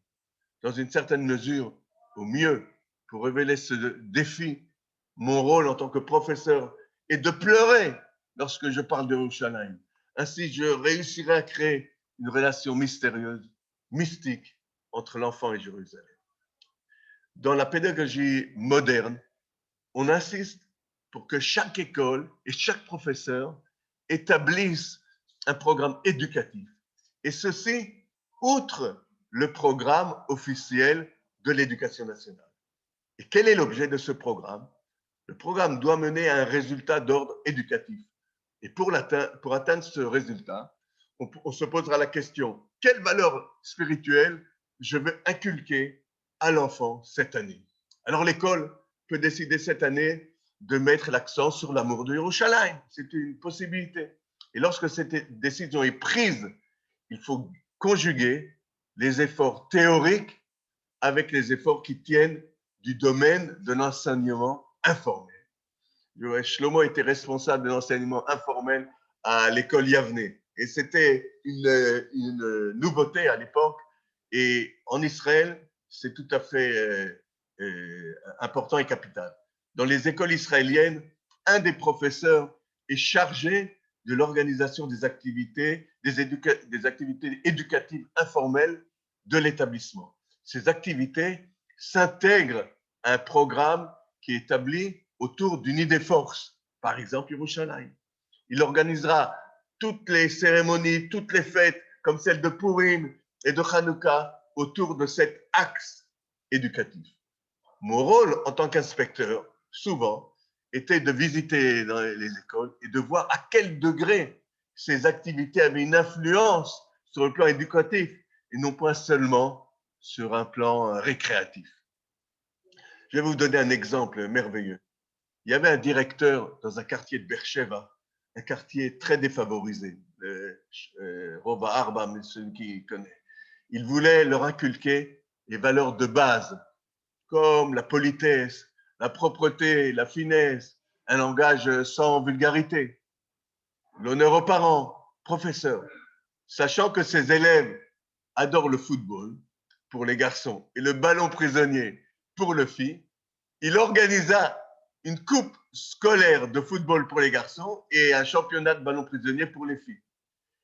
Dans une certaine mesure, au mieux, pour révéler ce défi, mon rôle en tant que professeur est de pleurer lorsque je parle de Yerushalayim. Ainsi, je réussirai à créer une relation mystérieuse, mystique, entre l'enfant et Jérusalem. Dans la pédagogie moderne, on insiste pour que chaque école et chaque professeur établissent un programme éducatif. Et ceci, outre le programme officiel de l'éducation nationale. Et quel est l'objet de ce programme? Le programme doit mener à un résultat d'ordre éducatif. Et pour atteindre ce résultat, on se posera la question, quelle valeur spirituelle je veux inculquer à l'enfant cette année? Alors l'école peut décider cette année de mettre l'accent sur l'amour de Yerushalayim. C'est une possibilité. Et lorsque cette décision est prise, il faut conjuguer les efforts théoriques avec les efforts qui tiennent du domaine de l'enseignement informel. Shlomo était responsable de l'enseignement informel à l'école Yavne. Et c'était une nouveauté à l'époque. Et en Israël, c'est tout à fait important et capital. Dans les écoles israéliennes, un des professeurs est chargé de l'organisation des activités éducatives informelles de l'établissement. Ces activités s'intègrent à un programme qui est établi autour d'une idée force, par exemple Yerushalayim. Il organisera toutes les cérémonies, toutes les fêtes, comme celle de Purim et de Hanouka, autour de cet axe éducatif. Mon rôle en tant qu'inspecteur, souvent, était de visiter dans les écoles et de voir à quel degré ces activités avaient une influence sur le plan éducatif et non pas seulement sur un plan récréatif. Je vais vous donner un exemple merveilleux. Il y avait un directeur dans un quartier de Beersheva, un quartier très défavorisé, Rova Arba, celui qui connaît. Il voulait leur inculquer les valeurs de base, comme la politesse, la propreté, la finesse, un langage sans vulgarité, l'honneur aux parents, professeurs, sachant que ses élèves adorent le football pour les garçons et le ballon prisonnier pour les filles. Il organisa une coupe scolaire de football pour les garçons et un championnat de ballon prisonnier pour les filles.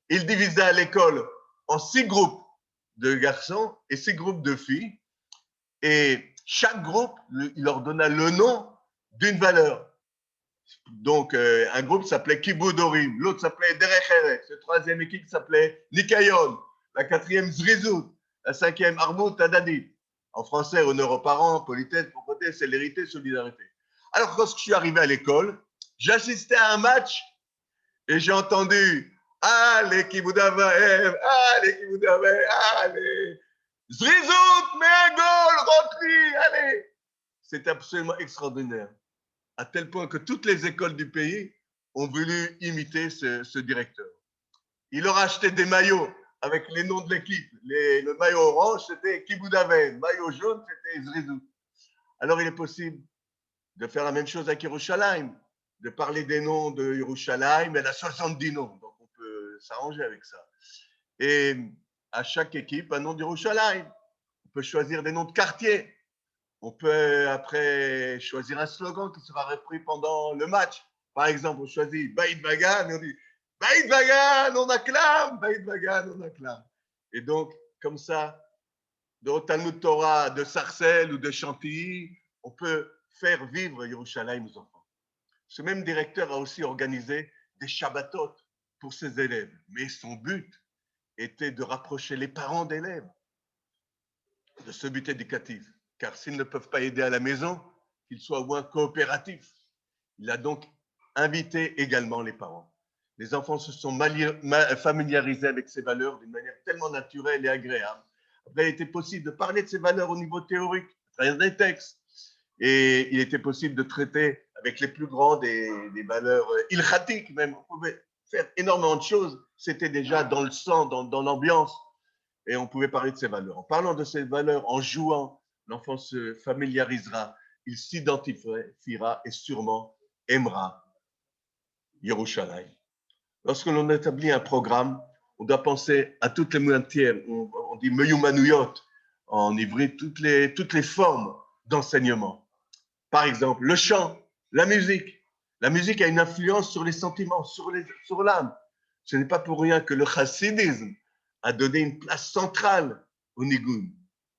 Il divisa l'école en 6 groupes de garçons et 6 groupes de filles. Et chaque groupe, il leur donna le nom d'une valeur. Donc, un groupe s'appelait Kibud Orim, l'autre s'appelait Derech Eretz, la troisième équipe s'appelait Nikayon, la quatrième Zrizut, la cinquième Armut Hadadit. En français, honneur aux parents, politesse, propreté, célérité, solidarité. Alors, quand je suis arrivé à l'école, j'assistais à un match et j'ai entendu « Allez, Kibud Avahem, allez, Kibud Avahem, allez !» Zrizut, mets un goal, rentre-lui, allez! C'est absolument extraordinaire. À tel point que toutes les écoles du pays ont voulu imiter ce directeur. Il leur a acheté des maillots avec les noms de l'équipe. Le maillot orange, c'était Kibud Avahem. Le maillot jaune, c'était Zrizut. Alors, il est possible de faire la même chose avec Yerushalayim, de parler des noms de Yerushalayim. Elle a 70 noms, donc on peut s'arranger avec ça. Et à chaque équipe, un nom d'Yerushalayim. On peut choisir des noms de quartiers. On peut après choisir un slogan qui sera repris pendant le match. Par exemple, on choisit Beit Vagan et on dit Beit Vagan, on acclame, Beit Vagan, on acclame. Et donc, comme ça, de Talmud Torah, de Sarcelles ou de Chantilly, on peut faire vivre Yerushalayim aux enfants. Ce même directeur a aussi organisé des Shabbatot pour ses élèves, mais son but était de rapprocher les parents d'élèves de ce but éducatif, car s'ils ne peuvent pas aider à la maison, qu'ils soient au moins coopératifs. Il a donc invité également les parents. Les enfants se sont familiarisés avec ces valeurs d'une manière tellement naturelle et agréable. Après, il était possible de parler de ces valeurs au niveau théorique, à travers des textes. Et il était possible de traiter avec les plus grands des valeurs ilchatiques même. On pouvait faire énormément de choses. C'était déjà dans le sang, dans l'ambiance. Et on pouvait parler de ces valeurs. En parlant de ces valeurs, en jouant, l'enfant se familiarisera, il s'identifiera et sûrement aimera Yerushalayim. Lorsque l'on établit un programme, on doit penser à toutes les matières. On dit meyumanuyot en ivri, toutes les formes d'enseignement. Par exemple, le chant, la musique. La musique a une influence sur les sentiments, sur l'âme. Ce n'est pas pour rien que le chassidisme a donné une place centrale au nigun,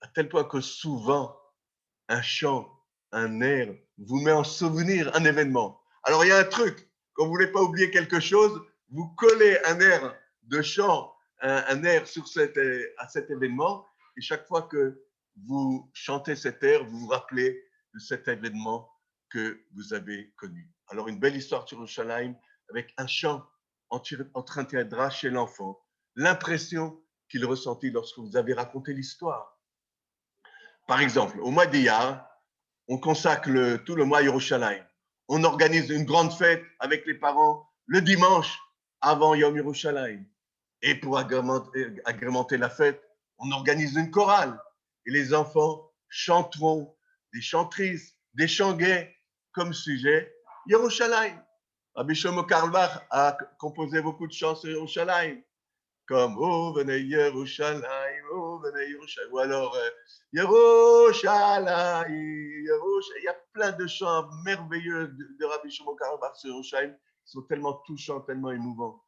à tel point que souvent, un chant, un air vous met en souvenir un événement. Alors, il y a un truc, quand vous ne voulez pas oublier quelque chose, vous collez un air de chant, un air à cet événement, et chaque fois que vous chantez cet air, vous vous rappelez de cet événement que vous avez connu. Alors, une belle histoire sur Yerushalayim avec un chant entraînera chez l'enfant l'impression qu'il ressentit lorsque vous avez raconté l'histoire. Par exemple, au mois d'Iyar, on consacre tout le mois à Yerushalayim. On organise une grande fête avec les parents le dimanche avant Yom Yerushalayim. Et pour agrémenter la fête, on organise une chorale. Et les enfants chanteront des chantrices, des chants gays comme sujet Yerushalayim. Rabbi Shlomo Carlebach a composé beaucoup de chants sur Yerushalayim, comme Oh, venez Yerushalayim, oh, venez Yerushalayim, ou alors Yerushalayim, Yerushalayim. Il y a plein de chants merveilleux de Rabbi Shlomo Carlebach sur Yerushalayim qui sont tellement touchants, tellement émouvants.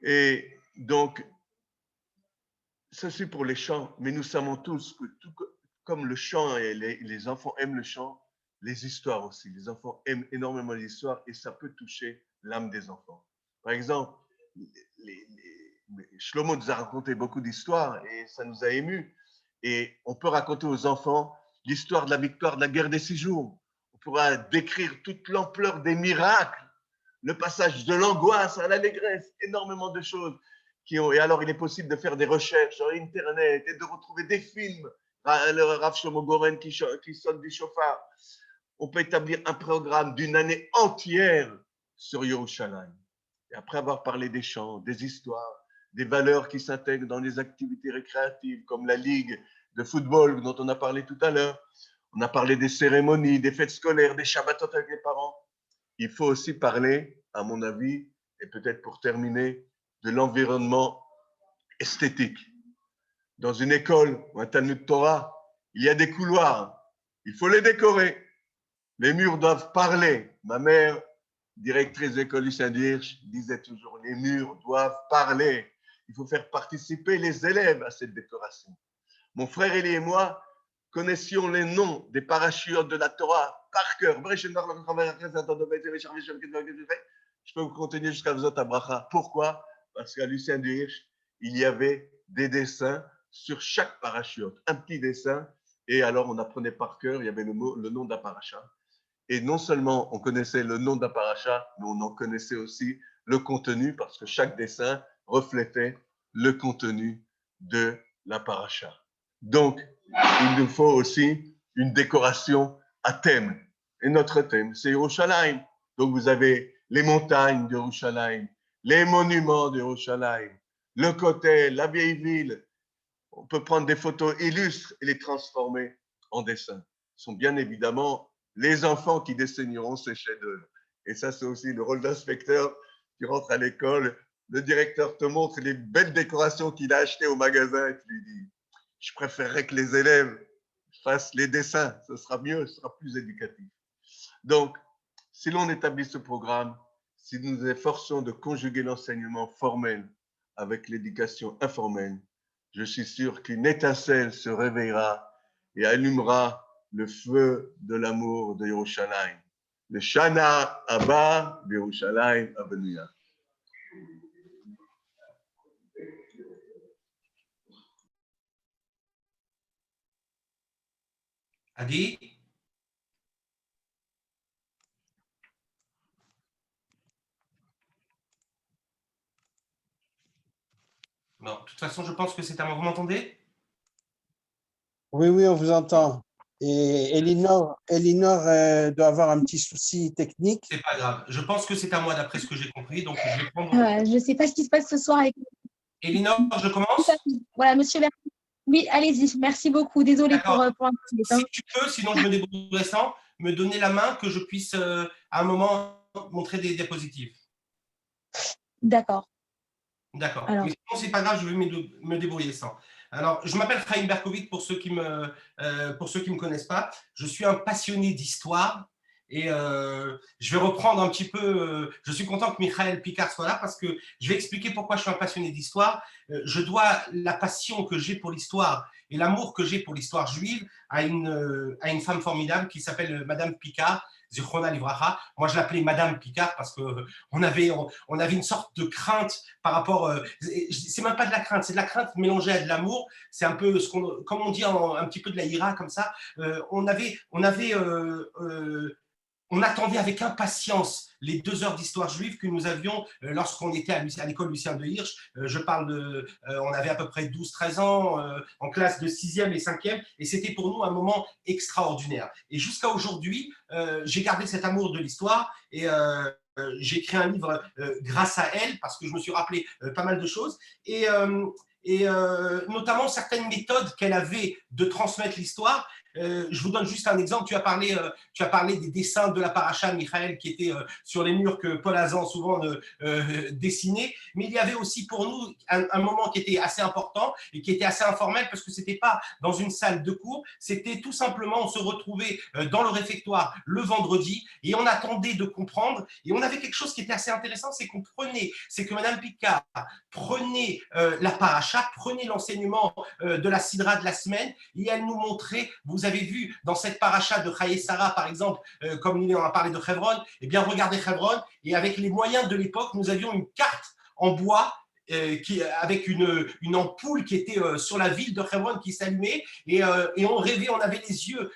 Et donc, ceci pour les chants, mais nous savons tous que tout comme le chant et les enfants aiment le chant, les histoires aussi. Les enfants aiment énormément les histoires et ça peut toucher l'âme des enfants. Par exemple, Shlomo nous a raconté beaucoup d'histoires et ça nous a émus. Et on peut raconter aux enfants l'histoire de la victoire de la guerre des 6 jours. On pourra décrire toute l'ampleur des miracles, le passage de l'angoisse à l'allégresse, énormément de choses. Et alors, il est possible de faire des recherches sur Internet et de retrouver des films. Le Rav Shlomo Goren qui sonne du chauffard. On peut établir un programme d'une année entière sur Yerushalayim. Et après avoir parlé des chants, des histoires, des valeurs qui s'intègrent dans les activités récréatives, comme la ligue de football dont on a parlé tout à l'heure, on a parlé des cérémonies, des fêtes scolaires, des Shabbatot avec les parents. Il faut aussi parler, à mon avis, et peut-être pour terminer, de l'environnement esthétique. Dans une école ou un Talmud Torah, il y a des couloirs. Il faut les décorer. Les murs doivent parler. Ma mère, directrice de l'école Lucien Hirsch, disait toujours, les murs doivent parler. Il faut faire participer les élèves à cette décoration. Mon frère Elie et moi connaissions les noms des parachutes de la Torah par cœur. Je peux vous continuer jusqu'à Vzot Abracha. Pourquoi? Parce qu'à Lucien Hirsch, il y avait des dessins sur chaque parachute, un petit dessin, et alors on apprenait par cœur, il y avait le nom d'un paracha. Et non seulement on connaissait le nom d'un paracha, mais on en connaissait aussi le contenu, parce que chaque dessin reflétait le contenu de la paracha. Donc, il nous faut aussi une décoration à thème. Et notre thème, c'est Yerushalayim. Donc, vous avez les montagnes de Yerushalayim, les monuments de Yerushalayim, le Kotel, la vieille ville. On peut prendre des photos illustres et les transformer en dessins. Ce sont bien évidemment les enfants qui dessineront ces chefs-d'œuvre. Et ça, c'est aussi le rôle d'inspecteur qui rentre à l'école. Le directeur te montre les belles décorations qu'il a achetées au magasin et tu lui dis « Je préférerais que les élèves fassent les dessins, ce sera mieux, ce sera plus éducatif. » Donc, si l'on établit ce programme, si nous nous efforçons de conjuguer l'enseignement formel avec l'éducation informelle, je suis sûr qu'une étincelle se réveillera et allumera le feu de l'amour de Yerushalayim. Le Shana Abba Yerushalayim Abenuya. Adi? Non, de toute façon, je pense que c'est à moi. Vous m'entendez? Oui, oui, on vous entend. Et Elinor doit avoir un petit souci technique. C'est pas grave. Je pense que c'est à moi d'après ce que j'ai compris. Donc, je vais prendre. Je ne sais pas ce qui se passe ce soir avec. Elinor, je commence? Voilà, monsieur Bertrand. Oui, allez-y. Merci beaucoup. Désolée pour Si tu peux, sinon je me débrouillerai sans, me donner la main que je puisse à un moment montrer des diapositives. D'accord. D'accord. Alors. Mais sinon, c'est pas grave, je vais me débrouiller sans. Alors, je m'appelle Chaim Berkovitch pour ceux qui me connaissent pas. Je suis un passionné d'histoire et je vais reprendre un petit peu. Je suis content que Michael Picard soit là parce que je vais expliquer pourquoi je suis un passionné d'histoire. Je dois la passion que j'ai pour l'histoire et l'amour que j'ai pour l'histoire juive à une femme formidable qui s'appelle Madame Picard. Zichrona Livracha. Moi, je l'appelais Madame Picard parce qu'on avait une sorte de crainte par rapport. C'est même pas de la crainte, c'est de la crainte mélangée à de l'amour. C'est un peu comme on dit un petit peu de la ira comme ça. On attendait avec impatience les 2 heures d'histoire juive que nous avions lorsqu'on était à l'école Lucien de Hirsch. On avait à peu près 12-13 ans en classe de 6e et 5e et c'était pour nous un moment extraordinaire. Et jusqu'à aujourd'hui, j'ai gardé cet amour de l'histoire et j'ai écrit un livre grâce à elle parce que je me suis rappelé pas mal de choses et notamment certaines méthodes qu'elle avait de transmettre l'histoire. Je vous donne juste un exemple. Tu as parlé des dessins de la paracha, Michael, qui étaient sur les murs que Paul Hazan souvent dessinait. Mais il y avait aussi pour nous un moment qui était assez important et qui était assez informel parce que c'était pas dans une salle de cours. C'était tout simplement, on se retrouvait dans le réfectoire le vendredi et on attendait de comprendre. Et on avait quelque chose qui était assez intéressant, c'est que Madame Picard prenait la paracha, prenait l'enseignement de la sidra de la semaine et elle nous montrait. Vous avez vu dans cette paracha de Chaye Sarah, par exemple, comme on a parlé de Hebron, eh bien, regardez Hebron, et avec les moyens de l'époque, nous avions une carte en bois avec une ampoule qui était sur la ville de Hebron qui s'allumait et on rêvait, on avait les yeux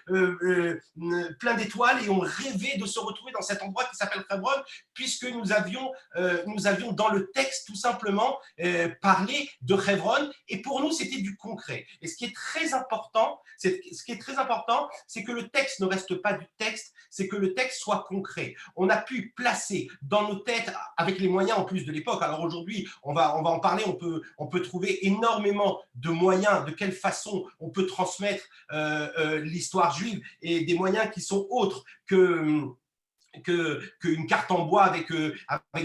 pleins d'étoiles et on rêvait de se retrouver dans cet endroit qui s'appelle Hebron puisque nous avions dans le texte tout simplement parlé de Hebron et pour nous c'était du concret. Et ce qui est très important, c'est que le texte ne reste pas du texte, c'est que le texte soit concret. On a pu placer dans nos têtes avec les moyens en plus de l'époque. Alors aujourd'hui, on va en parler, on peut trouver énormément de moyens, de quelle façon on peut transmettre l'histoire juive et des moyens qui sont autres qu'une carte en bois avec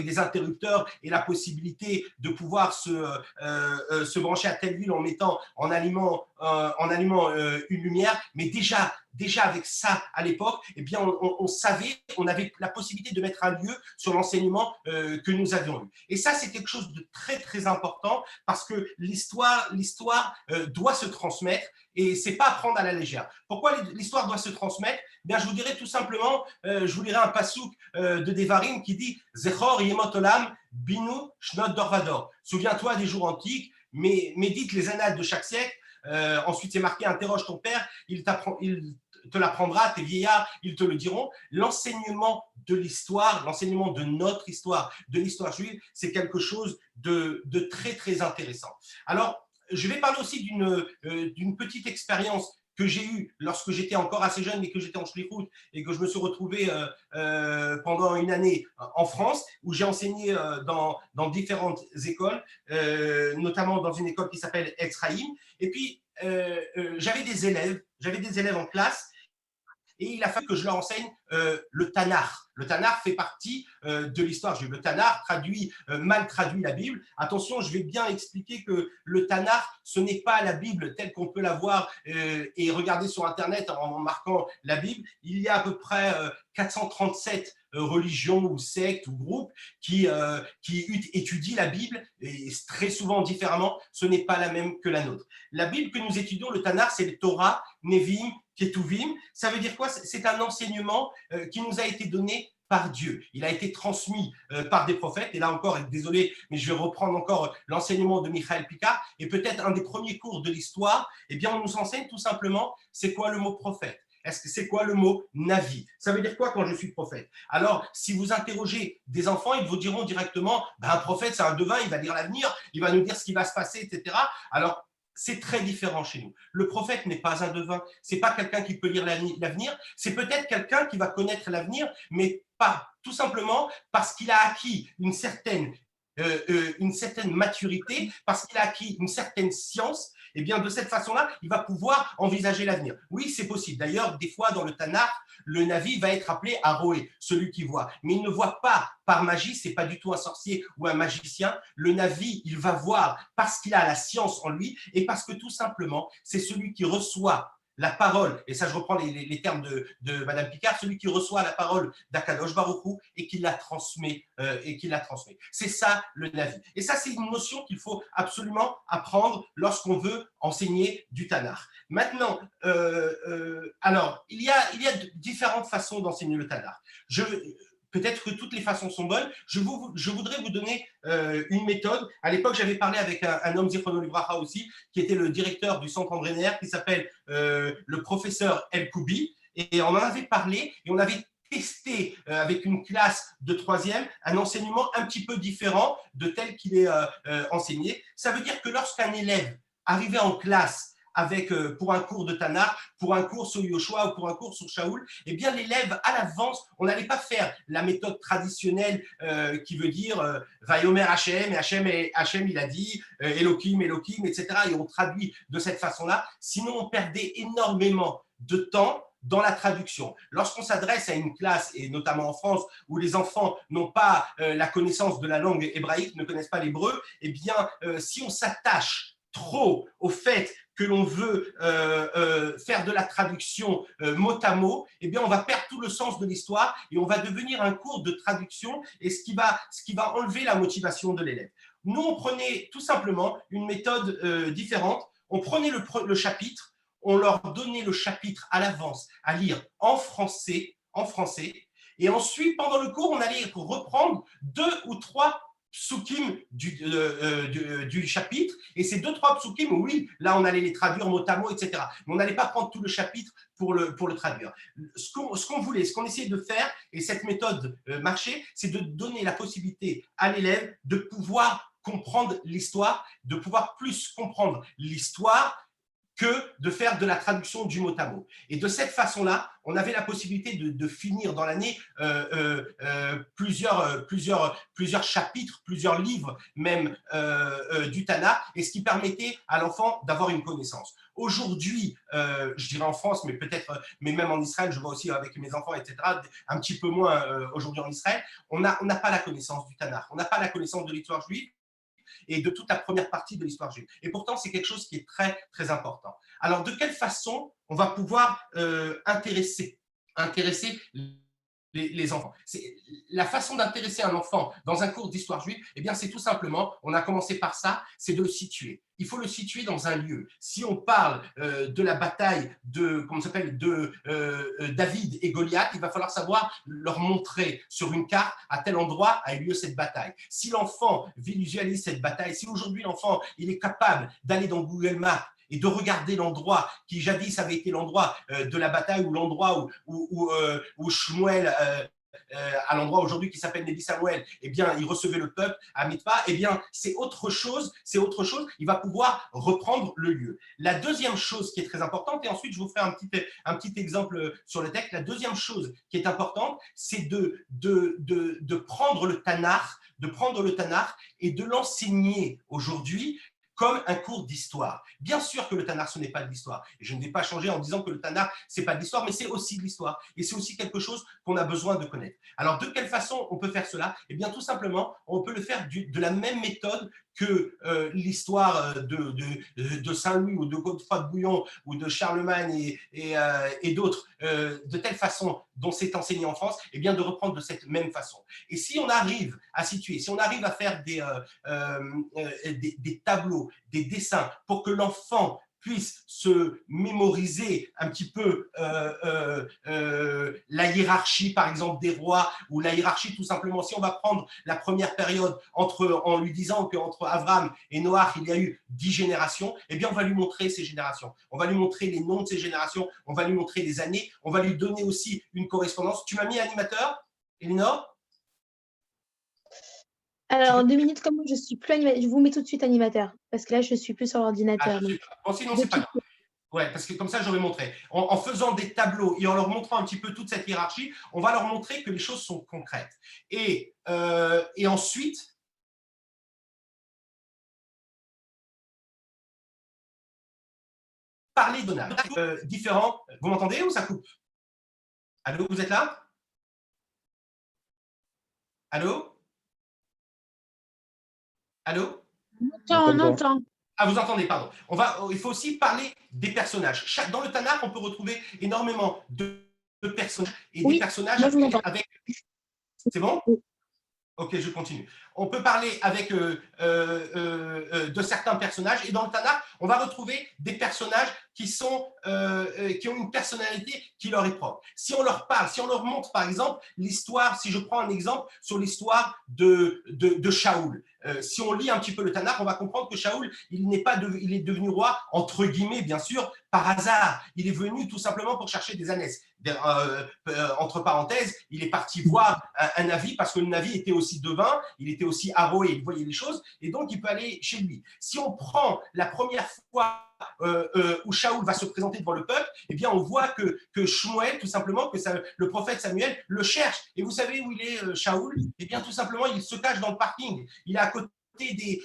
des interrupteurs et la possibilité de pouvoir se brancher à telle ville en allumant une lumière. Mais déjà avec ça à l'époque, eh bien on savait, on avait la possibilité de mettre un lieu sur l'enseignement que nous avions eu. Et ça, c'est quelque chose de très très important parce que l'histoire doit se transmettre et c'est pas à prendre à la légère. Pourquoi l'histoire doit se transmettre? Bien, je vous dirais tout simplement, je vous lirai un passouk de Devarim qui dit Zechor yemot olam binu shnot dor vador. Souviens-toi des jours antiques, médite les annales de chaque siècle. Ensuite, c'est marqué interroge ton père, il te l'apprendra, tes vieillards, ils te le diront. L'enseignement de l'histoire, l'enseignement de notre histoire, de l'histoire juive, c'est quelque chose de très très intéressant. Alors, je vais parler aussi d'une petite expérience que j'ai eue lorsque j'étais encore assez jeune et que j'étais en Shlichut et que je me suis retrouvé pendant une année en France où j'ai enseigné dans différentes écoles, notamment dans une école qui s'appelle Etzraïm. Et puis, j'avais des élèves en classe et il a fallu que je leur enseigne le Tanakh. Le Tanakh fait partie de l'histoire juive. Le Tanakh mal traduit la Bible. Attention, je vais bien expliquer que le Tanakh, ce n'est pas la Bible telle qu'on peut la voir et regarder sur Internet en marquant la Bible. Il y a à peu près 437 religions ou sectes ou groupes qui étudient la Bible et très souvent différemment. Ce n'est pas la même que la nôtre. La Bible que nous étudions, le Tanakh, c'est le Torah, Nevi'im, Ketuvim. Ça veut dire quoi? C'est un enseignement qui nous a été donné par Dieu. Il a été transmis par des prophètes. Et là encore, désolé, mais je vais reprendre encore l'enseignement de Michael Picard. Et peut-être un des premiers cours de l'histoire, eh bien, on nous enseigne tout simplement c'est quoi le mot prophète. C'est quoi le mot Navi? Ça veut dire quoi quand je suis prophète? Alors, si vous interrogez des enfants, ils vous diront directement un prophète, c'est un devin, il va dire l'avenir, il va nous dire ce qui va se passer, etc. Alors, c'est très différent chez nous. Le prophète n'est pas un devin, c'est pas quelqu'un qui peut lire l'avenir, c'est peut-être quelqu'un qui va connaître l'avenir, mais pas tout simplement parce qu'il a acquis une certaine maturité, parce qu'il a acquis une certaine science. Et bien de cette façon-là, il va pouvoir envisager l'avenir. Oui, c'est possible. D'ailleurs, des fois dans le Tanakh, le Navi va être appelé Aroé, celui qui voit. Mais il ne voit pas par magie, c'est pas du tout un sorcier ou un magicien. Le Navi, il va voir parce qu'il a la science en lui et parce que tout simplement, c'est celui qui reçoit la parole, et ça je reprends les termes de Madame Picard, celui qui reçoit la parole d'Akadosh Baruch Hu et qui la transmet. C'est ça le Navi. Et ça, c'est une notion qu'il faut absolument apprendre lorsqu'on veut enseigner du Tanakh. Maintenant, alors, il y a différentes façons d'enseigner le Tanakh. Peut-être que toutes les façons sont bonnes. Je voudrais vous donner une méthode. À l'époque, j'avais parlé avec un homme Zichrono Livracha aussi, qui était le directeur du centre André Neher, qui s'appelle le professeur El Koubi. Et on en avait parlé et on avait testé avec une classe de 3e un enseignement un petit peu différent de tel qu'il est enseigné. Ça veut dire que lorsqu'un élève arrivait en classe pour un cours de Tanakh, pour un cours sur Yoshua ou pour un cours sur Shaoul, eh bien l'élève à l'avance, on n'allait pas faire la méthode traditionnelle qui veut dire Vayomer Hachem, et Hachem il a dit Elohim, Elohim, etc. Et on traduit de cette façon-là. Sinon, on perdait énormément de temps dans la traduction. Lorsqu'on s'adresse à une classe, et notamment en France, où les enfants n'ont pas la connaissance de la langue hébraïque, ne connaissent pas l'hébreu, eh bien, si on s'attache trop au fait que l'on veut faire de la traduction mot à mot, eh bien, on va perdre tout le sens de l'histoire et on va devenir un cours de traduction et ce qui va enlever la motivation de l'élève. Nous, on prenait tout simplement une méthode différente. On prenait le chapitre, on leur donnait le chapitre à l'avance à lire en français, et ensuite, pendant le cours, on allait reprendre 2 ou 3 psukim du chapitre, et ces 2-3 psukim, oui, là on allait les traduire mot à mot, etc. Mais on n'allait pas prendre tout le chapitre pour le traduire. Ce qu'on voulait, ce qu'on essayait de faire, et cette méthode marchait, c'est de donner la possibilité à l'élève de pouvoir comprendre l'histoire, de pouvoir plus comprendre l'histoire que de faire de la traduction du mot à mot. Et de cette façon-là, on avait la possibilité de finir dans l'année plusieurs chapitres, plusieurs livres même du Tanakh, et ce qui permettait à l'enfant d'avoir une connaissance. Aujourd'hui, je dirais en France, mais même en Israël, je vois aussi avec mes enfants, etc., un petit peu moins aujourd'hui en Israël, on n'a pas la connaissance du Tanakh, on n'a pas la connaissance de l'histoire juive, et de toute la première partie de l'histoire juive. Et pourtant, c'est quelque chose qui est très, très important. Alors, de quelle façon on va pouvoir intéresser les enfants? La façon d'intéresser un enfant dans un cours d'histoire juive, eh bien, c'est tout simplement, on a commencé par ça, c'est de le situer. Il faut le situer dans un lieu. Si on parle de la bataille de David et Goliath, il va falloir savoir leur montrer sur une carte à tel endroit a eu lieu cette bataille. Si l'enfant visualise cette bataille, si aujourd'hui l'enfant il est capable d'aller dans Google Maps et de regarder l'endroit qui jadis avait été l'endroit de la bataille ou l'endroit où Shmuel, à l'endroit aujourd'hui qui s'appelle Nevi Samuel, eh bien, il recevait le peuple à Mitzpah, eh bien, c'est autre chose, il va pouvoir reprendre le lieu. La deuxième chose qui est très importante, et ensuite je vous ferai un petit exemple sur le texte, la deuxième chose qui est importante, c'est de prendre le Tanakh, et de l'enseigner aujourd'hui comme un cours d'histoire. Bien sûr que le Tanakh, ce n'est pas de l'histoire. Et je ne vais pas changer en disant que le Tanakh, ce n'est pas de l'histoire, mais c'est aussi de l'histoire. Et c'est aussi quelque chose qu'on a besoin de connaître. Alors, de quelle façon on peut faire cela? Eh bien, tout simplement, on peut le faire de la même méthode que l'histoire de Saint-Louis ou de Godefroy de Bouillon ou de Charlemagne et d'autres, de telle façon dont c'est enseigné en France, eh bien, de reprendre de cette même façon. Et si on arrive à situer, si on arrive à faire des tableaux, des dessins pour que l'enfant puisse se mémoriser un petit peu la hiérarchie, par exemple, des rois, ou la hiérarchie, tout simplement, si on va prendre la première période en lui disant qu'entre Abraham et Noach, il y a eu 10 générations, eh bien, on va lui montrer ces générations. On va lui montrer les noms de ces générations, on va lui montrer les années, on va lui donner aussi une correspondance. Tu m'as mis animateur, Elinor? Alors, 2 minutes, comme moi, je suis plus animateur, je vous mets tout de suite animateur, parce que là, je suis plus sur l'ordinateur. Bon, sinon, c'est pas grave. Ouais, parce que comme ça, j'aurais montré. En faisant des tableaux et en leur montrant un petit peu toute cette hiérarchie, on va leur montrer que les choses sont concrètes. Et ensuite, parler de différents. Vous m'entendez ou ça coupe? Allô, vous êtes là? Allô? Allô? On entend. Ah, vous entendez, pardon. Il faut aussi parler des personnages. Dans le Tanakh, on peut retrouver énormément de personnages et des personnages avec. C'est bon? Ok, je continue. On peut parler avec de certains personnages et dans le Tanakh, on va retrouver des personnages qui ont une personnalité qui leur est propre. Si on leur parle, si on leur montre par exemple l'histoire, si je prends un exemple sur l'histoire de Shaoul, si on lit un petit peu le Tanakh, on va comprendre que Shaoul, il est devenu roi, entre guillemets, bien sûr, par hasard. Il est venu tout simplement pour chercher des ânesses. Entre parenthèses, il est parti voir un Navi parce que le Navi était aussi devin, il était aussi aroé, il voyait les choses, et donc il peut aller chez lui. Si on prend la première fois où Shaoul va se présenter devant le peuple, eh bien on voit que Shmuel, tout simplement, le prophète Samuel le cherche. Et vous savez où il est, Shaoul? Eh bien tout simplement, il se cache dans le parking. Il est à côté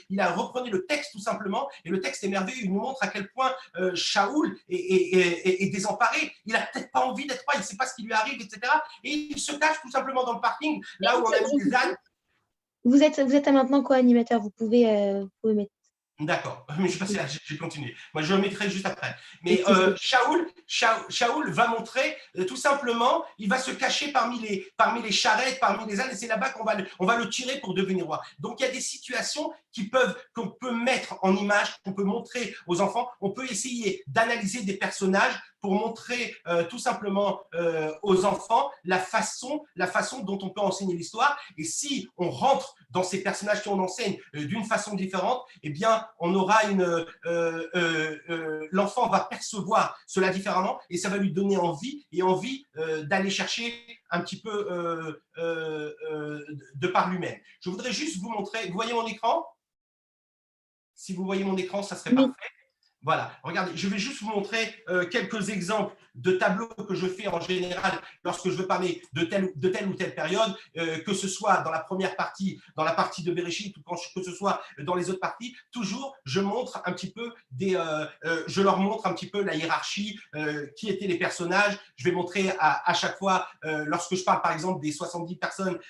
il a repris le texte tout simplement, et le texte est merveilleux, il nous montre à quel point Shaoul est désemparé, il n'a peut-être pas envie d'être roi, il ne sait pas ce qui lui arrive, etc. Et il se cache tout simplement dans le parking, là où on a mis des ânes. Vous êtes maintenant co-animateur, vous pouvez mettre. D'accord, mais j'ai continué. Moi, je le mettrai juste après. Mais Shaoul va montrer, tout simplement, il va se cacher parmi les charrettes, parmi les ânes, et c'est là-bas qu'on va le tirer pour devenir roi. Donc, il y a des situations qu'on peut mettre en image, qu'on peut montrer aux enfants. On peut essayer d'analyser des personnages pour montrer tout simplement aux enfants la façon dont on peut enseigner l'histoire. Et si on rentre dans ces personnages, si on enseigne d'une façon différente, eh bien, on aura l'enfant va percevoir cela différemment et ça va lui donner envie d'aller chercher un petit peu de par lui-même. Je voudrais juste vous montrer, vous voyez mon écran? Si vous voyez mon écran, ça serait parfait. Voilà, regardez, je vais juste vous montrer quelques exemples de tableaux que je fais en général lorsque je veux parler de telle ou telle période, que ce soit dans la première partie, dans la partie de Bereshit, ou que ce soit dans les autres parties. Toujours, je montre un petit peu je leur montre un petit peu la hiérarchie, qui étaient les personnages. Je vais montrer à chaque fois, lorsque je parle par exemple des 70 personnes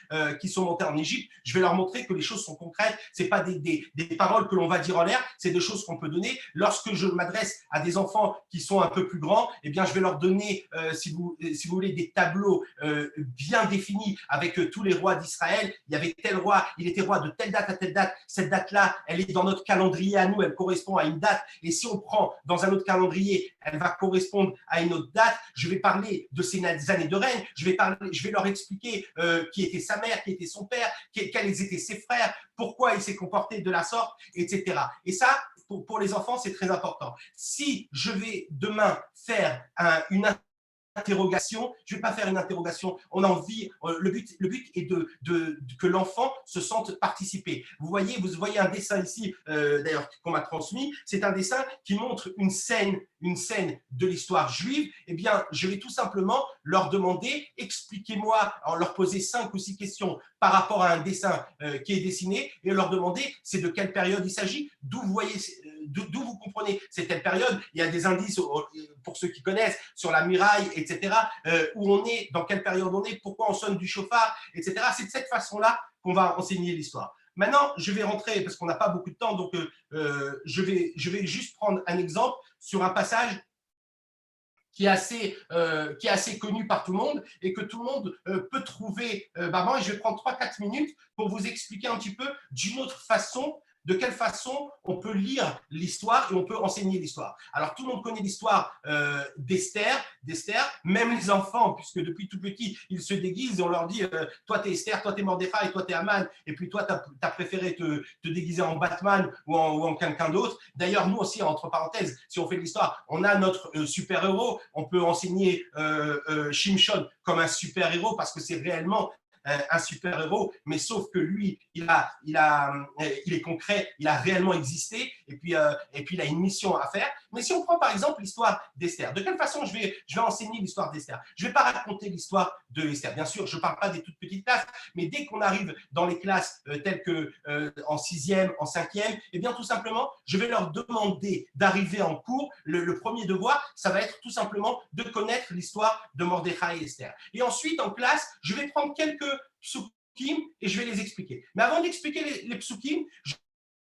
qui sont montées en Égypte, je vais leur montrer que les choses sont concrètes. C'est pas des paroles que l'on va dire en l'air, c'est des choses qu'on peut donner. Lorsque je m'adresse à des enfants qui sont un peu plus grands, eh bien, je vais leur donner, si vous voulez, des tableaux bien définis avec tous les rois d'Israël. Il y avait tel roi, il était roi de telle date à telle date. Cette date-là, elle est dans notre calendrier à nous, elle correspond à une date. Et si on prend dans un autre calendrier, elle va correspondre à une autre date. Je vais parler de ces années de règne. Je vais leur expliquer qui était sa mère, qui était son père, quels étaient ses frères, pourquoi il s'est comporté de la sorte, etc. Et ça, pour les enfants, c'est très important. Si je vais demain faire une interrogation, je ne vais pas faire une interrogation, on a envie, le but est que l'enfant se sente participer. Vous voyez un dessin ici, d'ailleurs, qu'on m'a transmis, c'est un dessin qui montre une scène de l'histoire juive. Eh bien, je vais tout simplement leur demander, expliquez-moi, leur poser 5 ou 6 questions par rapport à un dessin qui est dessiné et leur demander c'est de quelle période il s'agit, d'où vous voyez d'où vous comprenez c'est telle période. Il y a des indices, pour ceux qui connaissent, sur la muraille, etc., où on est, dans quelle période on est, pourquoi on sonne du chauffard, etc. C'est de cette façon-là qu'on va enseigner l'histoire. Maintenant, je vais rentrer, parce qu'on n'a pas beaucoup de temps, donc je vais juste prendre un exemple sur un passage qui est assez connu par tout le monde et que tout le monde peut trouver barbant. Et je vais prendre 3-4 minutes pour vous expliquer un petit peu d'une autre façon, de quelle façon on peut lire l'histoire et on peut enseigner l'histoire. Alors, tout le monde connaît l'histoire d'Esther, même les enfants, puisque depuis tout petit, ils se déguisent et on leur dit toi, t'es Esther, toi, t'es Mordechai, toi, t'es Haman, et puis toi, t'as préféré te déguiser en Batman ou en quelqu'un d'autre. D'ailleurs, nous aussi, entre parenthèses, si on fait de l'histoire, on a notre super-héros. On peut enseigner Shimshon comme un super-héros parce que c'est réellement un super-héros, mais sauf que lui, il est concret, il a réellement existé, et puis il a une mission à faire. Mais si on prend par exemple l'histoire d'Esther, de quelle façon je vais enseigner l'histoire d'Esther? Je ne vais pas raconter l'histoire de Esther. Bien sûr, je ne parle pas des toutes petites classes, mais dès qu'on arrive dans les classes telles que en 6e, en 5e, eh bien tout simplement, je vais leur demander d'arriver en cours. Le premier devoir, ça va être tout simplement de connaître l'histoire de Mordechai et Esther. Et ensuite, en classe, je vais prendre quelques psukim et je vais les expliquer. Mais avant d'expliquer les psukim, je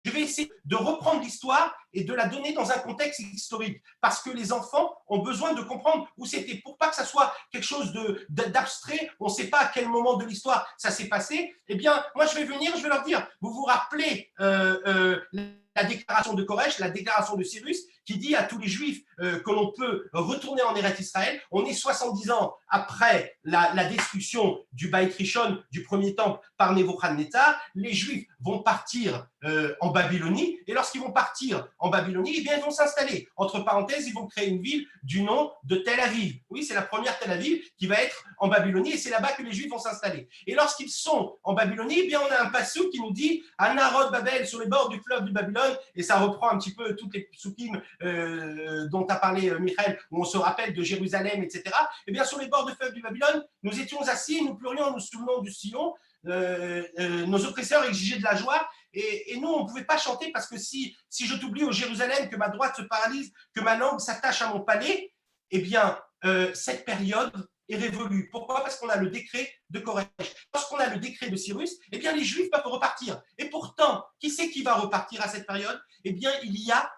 vais essayer de reprendre l'histoire et de la donner dans un contexte historique parce que les enfants ont besoin de comprendre où c'était pour pas que ça soit quelque chose d'abstrait, on ne sait pas à quel moment de l'histoire ça s'est passé. Eh bien, moi, je vais venir, je vais leur dire, vous vous rappelez la déclaration de Koresh, la déclaration de Cyrus, qui dit à tous les Juifs que l'on peut retourner en Eretz Israël. On est 70 ans après la destruction du Beit Rishon, du premier temple, par Nebuchadnezzar. Les Juifs vont partir en Babylonie, et lorsqu'ils vont partir en Babylonie, eh bien, ils vont s'installer. Entre parenthèses, ils vont créer une ville du nom de Tel Aviv. Oui, c'est la première Tel Aviv qui va être en Babylonie, et c'est là-bas que les Juifs vont s'installer. Et lorsqu'ils sont en Babylonie, eh bien, on a un passage qui nous dit « Anarod Babel, sur les bords du fleuve du Babylone », et ça reprend un petit peu toutes les psukim dont a parlé Michael, où on se rappelle de Jérusalem, etc. Eh bien, sur les bords du fleuve du Babylone, nous étions assis, nous pleurions, nous souvenons du Sion, nos oppresseurs exigeaient de la joie, et nous, on ne pouvait pas chanter parce que si je t'oublie au Jérusalem, que ma droite se paralyse, que ma langue s'attache à mon palais, eh bien, cette période est révolue. Pourquoi? Parce qu'on a le décret de Koresh. Lorsqu'on a le décret de Cyrus, eh bien, les Juifs peuvent repartir. Et pourtant, qui c'est qui va repartir à cette période? Eh bien, il y a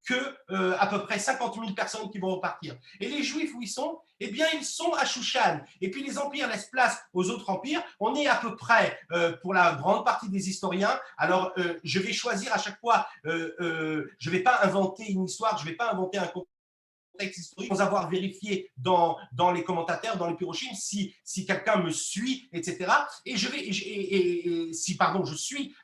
que à peu près 50 000 personnes qui vont repartir. Et les Juifs, où ils sont? Eh bien, ils sont à Shushan. Et puis, les empires laissent place aux autres empires. On est à peu près, pour la grande partie des historiens, alors je vais choisir à chaque fois, je ne vais pas inventer une histoire, je ne vais pas inventer un contexte historique sans avoir vérifié dans les commentateurs, dans les pirochim, si quelqu'un me suit, etc. Et je suis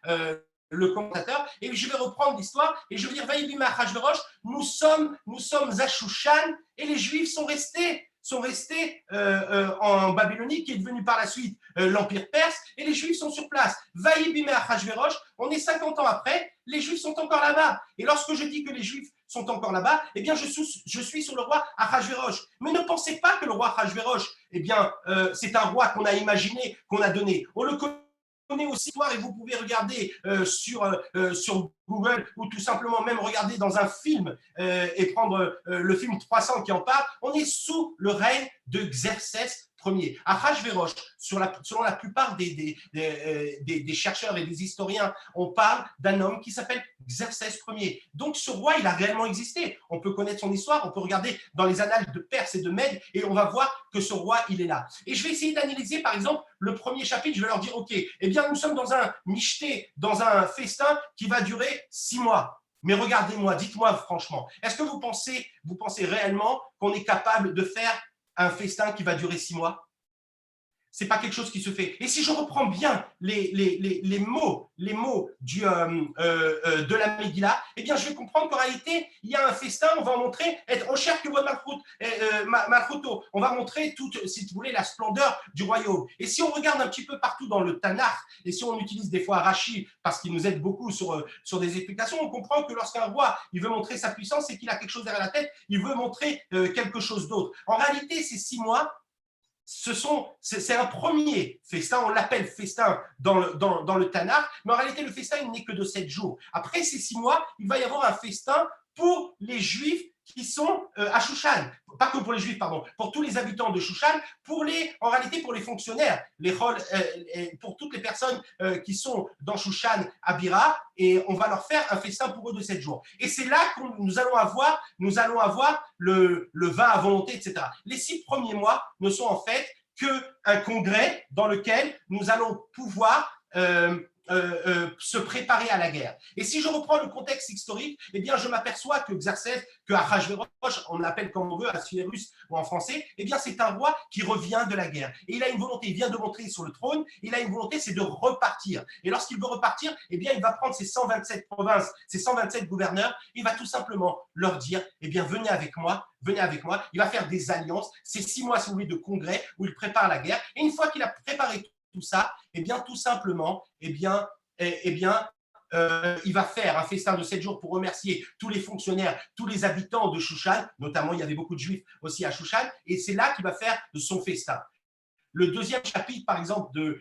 le commentateur, et je vais reprendre l'histoire, et je vais dire, Vaïbima Achashverosh, nous sommes à Shushan, et les Juifs sont restés en Babylonie, qui est devenu par la suite l'Empire perse, et les Juifs sont sur place. Vaïbima Achashverosh, on est 50 ans après, les Juifs sont encore là-bas. Et lorsque je dis que les Juifs sont encore là-bas, eh bien, je suis sur le roi Achashverosh. Mais ne pensez pas que le roi Achashverosh, eh bien, c'est un roi qu'on a imaginé, qu'on a donné. On le connaît aussi, et vous pouvez regarder sur Google ou tout simplement même regarder dans un film et prendre le film 300 qui en parle. On est sous le règne de Xerxès Ier. Achashverosh, selon la plupart des chercheurs et des historiens, on parle d'un homme qui s'appelle Xerxès Ier. Donc ce roi, il a réellement existé. On peut connaître son histoire, on peut regarder dans les annales de Perse et de Mède et on va voir que ce roi, il est là. Et je vais essayer d'analyser par exemple le premier chapitre. Je vais leur dire, ok, eh bien nous sommes dans un michté, dans un festin qui va durer 6 mois. Mais regardez-moi, dites-moi franchement, est-ce que vous pensez réellement qu'on est capable de faire un festin qui va durer 6 mois? C'est pas quelque chose qui se fait. Et si je reprends bien les mots de la Megillah, eh bien, je vais comprendre qu'en réalité, il y a un festin, on va montrer être au cher que votre Malchuto. On va montrer toute, si vous voulez, la splendeur du royaume. Et si on regarde un petit peu partout dans le Tanakh, et si on utilise des fois Rashi, parce qu'il nous aide beaucoup sur des explications, on comprend que lorsqu'un roi, il veut montrer sa puissance et qu'il a quelque chose derrière la tête, il veut montrer quelque chose d'autre. En réalité, ces 6 mois, c'est un premier festin, on l'appelle festin dans le Tanakh, mais en réalité, le festin, il n'est que de 7 jours. Après ces 6 mois, il va y avoir un festin pour les Juifs qui sont à Shushan, pas que pour les Juifs, pardon, pour tous les habitants de Shushan, en réalité pour les fonctionnaires, pour toutes les personnes qui sont dans Shushan à Bira, et on va leur faire un festin pour eux de 7 jours. Et c'est là que nous allons avoir le vin à volonté, etc. Les 6 premiers mois ne sont en fait qu'un congrès dans lequel nous allons pouvoir se préparer à la guerre. Et si je reprends le contexte historique, eh bien, je m'aperçois que Xerxès, que Ahasverosh, on l'appelle comme on veut, Ahasverus ou en français, eh bien, c'est un roi qui revient de la guerre. Et il a une volonté, il vient de monter sur le trône, il a une volonté, c'est de repartir. Et lorsqu'il veut repartir, eh bien, il va prendre ses 127 provinces, ses 127 gouverneurs, il va tout simplement leur dire, eh bien, venez avec moi. Il va faire des alliances. C'est 6 mois, si vous voulez, de congrès où il prépare la guerre. Et une fois qu'il a préparé tout ça, eh bien, tout simplement, il va faire un festin de 7 jours pour remercier tous les fonctionnaires, tous les habitants de Shushan, notamment il y avait beaucoup de Juifs aussi à Shushan, et c'est là qu'il va faire son festin. Le deuxième chapitre, par exemple, de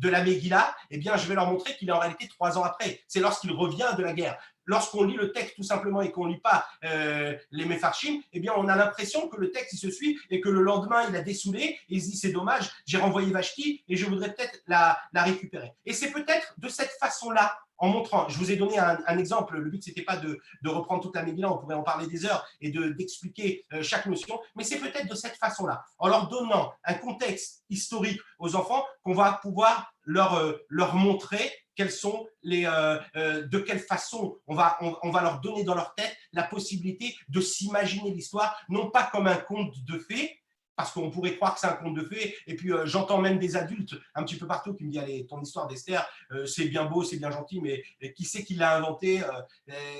la Megillah, eh bien, je vais leur montrer qu'il est en réalité 3 ans après. C'est lorsqu'il revient de la guerre. Lorsqu'on lit le texte tout simplement et qu'on ne lit pas les Mefarshim, eh bien, on a l'impression que le texte il se suit et que le lendemain, il a dessoulé et il se dit c'est dommage, j'ai renvoyé Vashti et je voudrais peut-être la récupérer. Et c'est peut-être de cette façon-là, en montrant, je vous ai donné un exemple, le but, ce n'était pas de reprendre toute la Megillah, on pourrait en parler des heures et d'expliquer chaque notion, mais c'est peut-être de cette façon-là, en leur donnant un contexte historique aux enfants, qu'on va pouvoir leur montrer quelles sont de quelle façon on va leur donner dans leur tête la possibilité de s'imaginer l'histoire, non pas comme un conte de fées, parce qu'on pourrait croire que c'est un conte de fées, et puis j'entends même des adultes un petit peu partout qui me disent « Allez, ton histoire d'Esther, c'est bien beau, c'est bien gentil, mais qui c'est qui l'a inventé,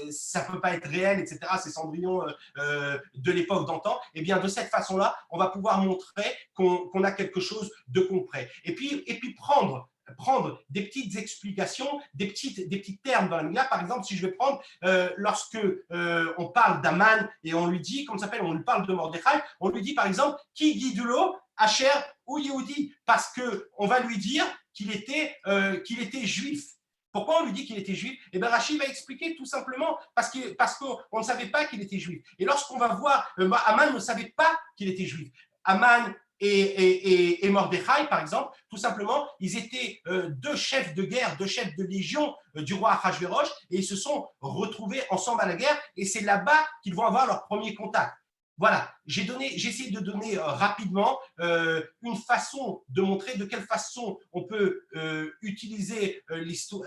ça ne peut pas être réel, etc. C'est Cendrillon de l'époque d'antan. » Eh bien, de cette façon-là, on va pouvoir montrer qu'on a quelque chose de concret. Et puis prendre des petites explications, des petits termes dans la Megillah. Par exemple, si je vais prendre, lorsque on parle d'Aman et on lui dit, comment ça s'appelle, on lui parle de Mordechai, on lui dit par exemple, Ki Gidulo, Asher ou Yehudi, parce qu'on va lui dire qu'il était juif. Pourquoi on lui dit qu'il était juif? Eh bien, Rachid va expliquer tout simplement parce qu'on ne savait pas qu'il était juif. Et lorsqu'on va voir, Aman ne savait pas qu'il était juif. Aman et Mordechai, par exemple, tout simplement, ils étaient 2 chefs de guerre, 2 chefs de légion du roi Ahasverosh, et ils se sont retrouvés ensemble à la guerre, et c'est là-bas qu'ils vont avoir leur premier contact. Voilà, j'ai essayé de donner rapidement une façon de montrer de quelle façon on peut utiliser l'histoire,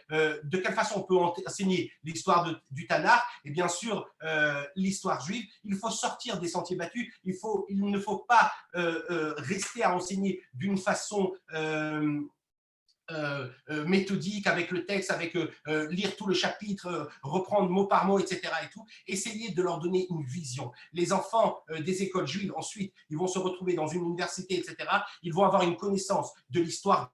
de quelle façon on peut enseigner l'histoire du Tanakh et bien sûr l'histoire juive. Il faut sortir des sentiers battus, il ne faut pas rester à enseigner d'une façon méthodique avec le texte, avec lire tout le chapitre, reprendre mot par mot, etc. et tout, essayer de leur donner une vision. Les enfants des écoles juives, ensuite, ils vont se retrouver dans une université, etc. Ils vont avoir une connaissance de l'histoire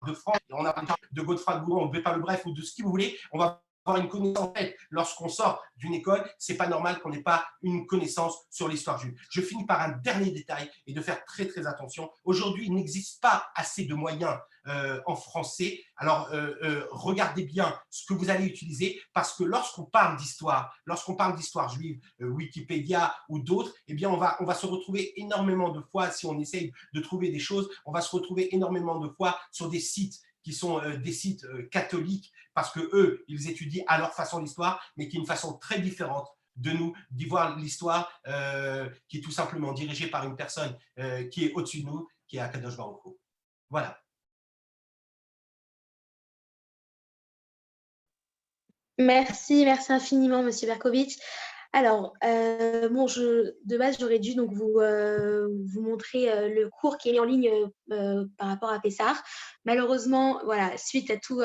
de France, on a de Godefroy de Bouillon, de Pépin le Bref ou de ce que vous voulez, on va avoir une connaissance en fait. Lorsqu'on sort d'une école, c'est pas normal qu'on n'ait pas une connaissance sur l'histoire juive. Je finis par un dernier détail et de faire très très attention. Aujourd'hui, il n'existe pas assez de moyens en français. Alors, regardez bien ce que vous allez utiliser parce que lorsqu'on parle d'histoire juive, Wikipédia ou d'autres, eh bien, on va se retrouver énormément de fois, si on essaye de trouver des choses, on va se retrouver énormément de fois sur des sites qui sont des sites catholiques parce que eux, ils étudient à leur façon l'histoire, mais qui est une façon très différente de nous, d'y voir l'histoire qui est tout simplement dirigée par une personne qui est au-dessus de nous, qui est Akadosh Baruch Hu. Voilà. Merci infiniment, Monsieur Berkovitch. Alors, de base, j'aurais dû donc vous montrer le cours qui est mis en ligne par rapport à Pessah. Malheureusement, voilà, suite à tous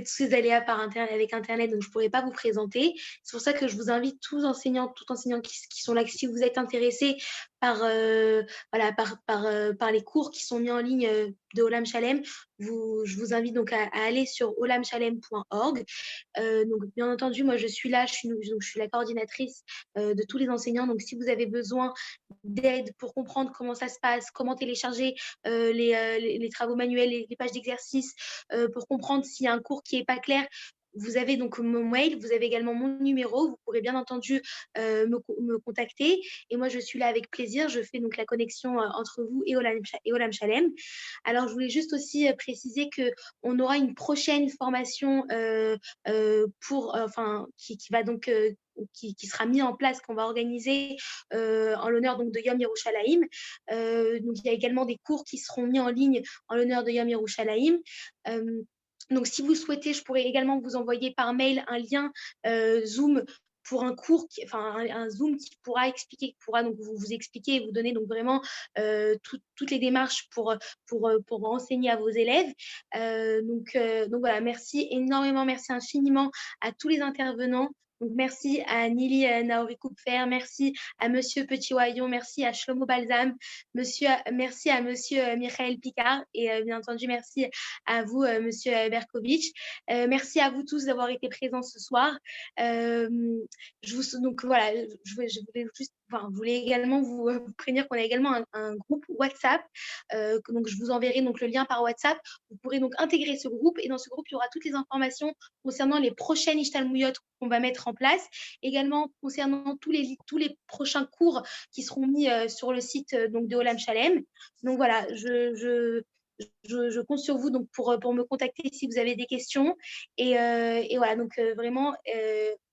ces aléas avec Internet, donc je ne pourrais pas vous présenter. C'est pour ça que je vous invite tous enseignants qui sont là, si vous êtes intéressés par les cours qui sont mis en ligne de Olam Shalem. Je vous invite donc à aller sur olamshalem.org. Donc, bien entendu, moi, je suis là, je suis la coordinatrice de tous les enseignants. Donc, si vous avez besoin d'aide pour comprendre comment ça se passe, comment télécharger les travaux manuels, les pages d'exercice, pour comprendre s'il y a un cours qui n'est pas clair, vous avez donc mon mail, vous avez également mon numéro, vous pourrez bien entendu me contacter et moi je suis là avec plaisir, je fais donc la connexion entre vous et Olam Shalem. Alors je voulais juste aussi préciser qu'on aura une prochaine formation qui va donc qui sera mise en place, qu'on va organiser en l'honneur donc de Yom Yerushalayim. Donc il y a également des cours qui seront mis en ligne en l'honneur de Yom Yerushalayim. Donc, si vous souhaitez, je pourrais également vous envoyer par mail un lien Zoom pour un cours, un Zoom qui pourra donc vous expliquer et vous donner donc vraiment toutes les démarches pour enseigner à vos élèves. Donc voilà, merci énormément, merci infiniment à tous les intervenants. Donc, merci à Nili Naori Kupfer, merci à Monsieur Petit-Wayon, merci à Shlomo Balsam, merci à Monsieur Michael Picard et bien entendu, merci à vous, Monsieur Berkovitch. Merci à vous tous d'avoir été présents ce soir. Donc voilà, je voulais également vous prévenir qu'on a également un groupe WhatsApp. Donc je vous enverrai donc le lien par WhatsApp. Vous pourrez donc intégrer ce groupe et dans ce groupe, il y aura toutes les informations concernant les prochaines Ishtalmouyot qu'on va mettre en place. Également concernant tous les prochains cours qui seront mis sur le site donc de Olam Shalem. Donc voilà, je compte sur vous donc pour me contacter si vous avez des questions. Et voilà, donc vraiment,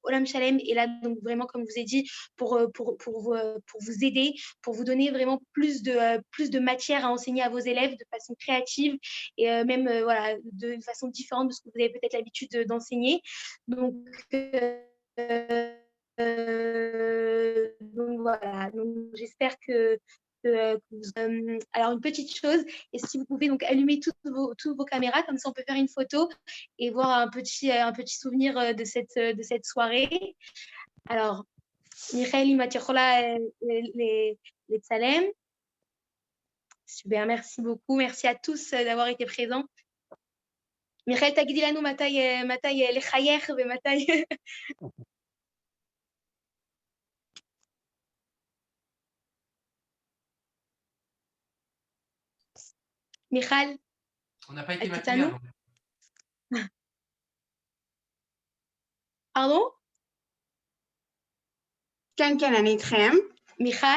Olam Shalem est là, donc vraiment, comme je vous ai dit, pour vous aider, pour vous donner vraiment plus de matière à enseigner à vos élèves de façon créative et même voilà, de façon différente de ce que vous avez peut-être l'habitude d'enseigner. Donc voilà, donc j'espère que alors une petite chose, et si vous pouvez donc allumer toutes vos caméras, comme ça on peut faire une photo et voir un petit souvenir de cette soirée. Alors, Michael Imatichola les Tsalem. Super, merci beaucoup. Merci à tous d'avoir été présents. Michael, תגידי לנו מתי לחייך ומתי... Michal, on n'a pas été matinés. pardon? כן, אני איתכם. מיכל,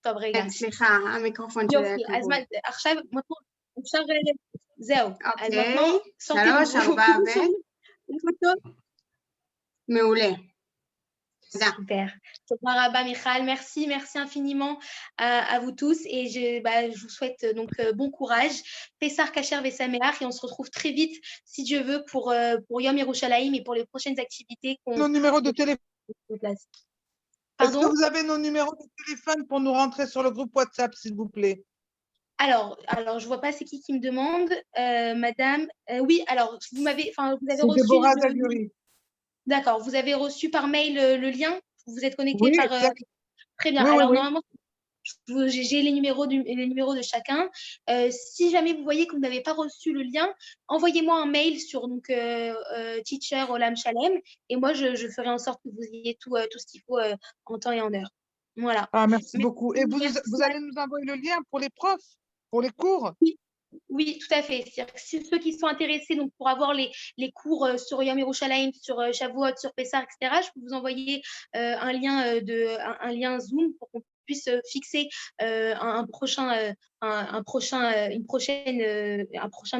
טוב רגע. סליחה, המיקרופון שלי היה כבוד. אז עכשיו, אפשר, זהו. אוקיי, 3, 4 מעולה. Super. Michal, merci infiniment à vous tous et je vous souhaite donc bon courage. Pessar Kacher Vesameach et on se retrouve très vite si Dieu veut pour Yom Yerushalayim et pour les prochaines activités qu'on... Nos numéros de téléphone. Est-ce que vous avez nos numéros de téléphone pour nous rentrer sur le groupe WhatsApp, s'il vous plaît? Alors, je vois pas c'est qui me demande, madame. Oui, alors vous avez reçu. Déborah Zaghuri. D'accord, vous avez reçu par mail le lien? Vous êtes connecté oui, par... Très bien. Oui, alors, oui. Normalement, j'ai les numéros de chacun. Si jamais vous voyez que vous n'avez pas reçu le lien, envoyez-moi un mail sur Teacher Olam Shalem et moi, je ferai en sorte que vous ayez tout ce qu'il faut en temps et en heure. Voilà. Ah, merci beaucoup. Et vous allez nous envoyer le lien pour les profs, pour les cours? Oui, tout à fait. C'est-à-dire que ceux qui sont intéressés donc, pour avoir les cours sur Yom Yerushalayim, sur Shavuot, sur Pessah, etc., je peux vous envoyer un lien Zoom pour qu'on puisse fixer un prochain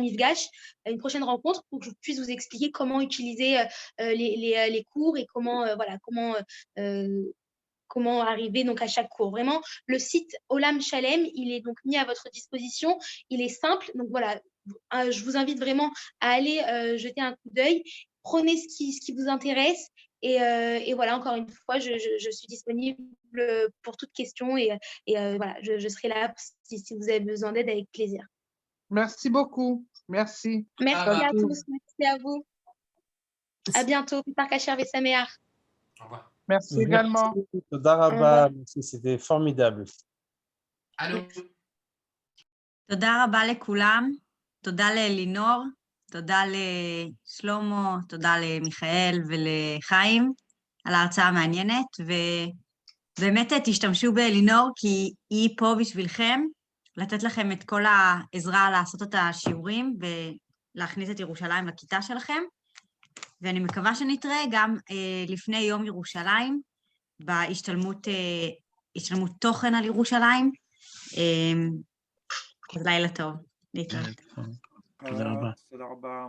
mifgash, une prochaine rencontre pour que je puisse vous expliquer comment utiliser les cours et comment arriver donc à chaque cours. Vraiment, le site Olam Shalem, il est donc mis à votre disposition. Il est simple. Donc voilà, je vous invite vraiment à aller jeter un coup d'œil. Prenez ce qui vous intéresse. Et voilà, encore une fois, je suis disponible pour toute question. Et voilà, je serai là si vous avez besoin d'aide avec plaisir. Merci beaucoup. Merci. Merci à tous. Merci à vous. À bientôt. Par Kacher Vesameach. Au revoir. Merci également. Merci, c'était formidable. Allô? תודה רבה לכולם, תודה לאלינור, תודה לשלמה, תודה למיכאל ולחיים על ההרצאה המעניינת, ובאמת תשתמשו באלינור כי היא פה בשבילכם, לתת לכם את כל העזרה לעשות את השיעורים ולהכניס את ירושלים לכיתה שלכם, ואני מקווה שנתראה גם לפני יום ירושלים, בהשתלמות תוכן על ירושלים. אז לילה טוב, להתראות. תודה רבה.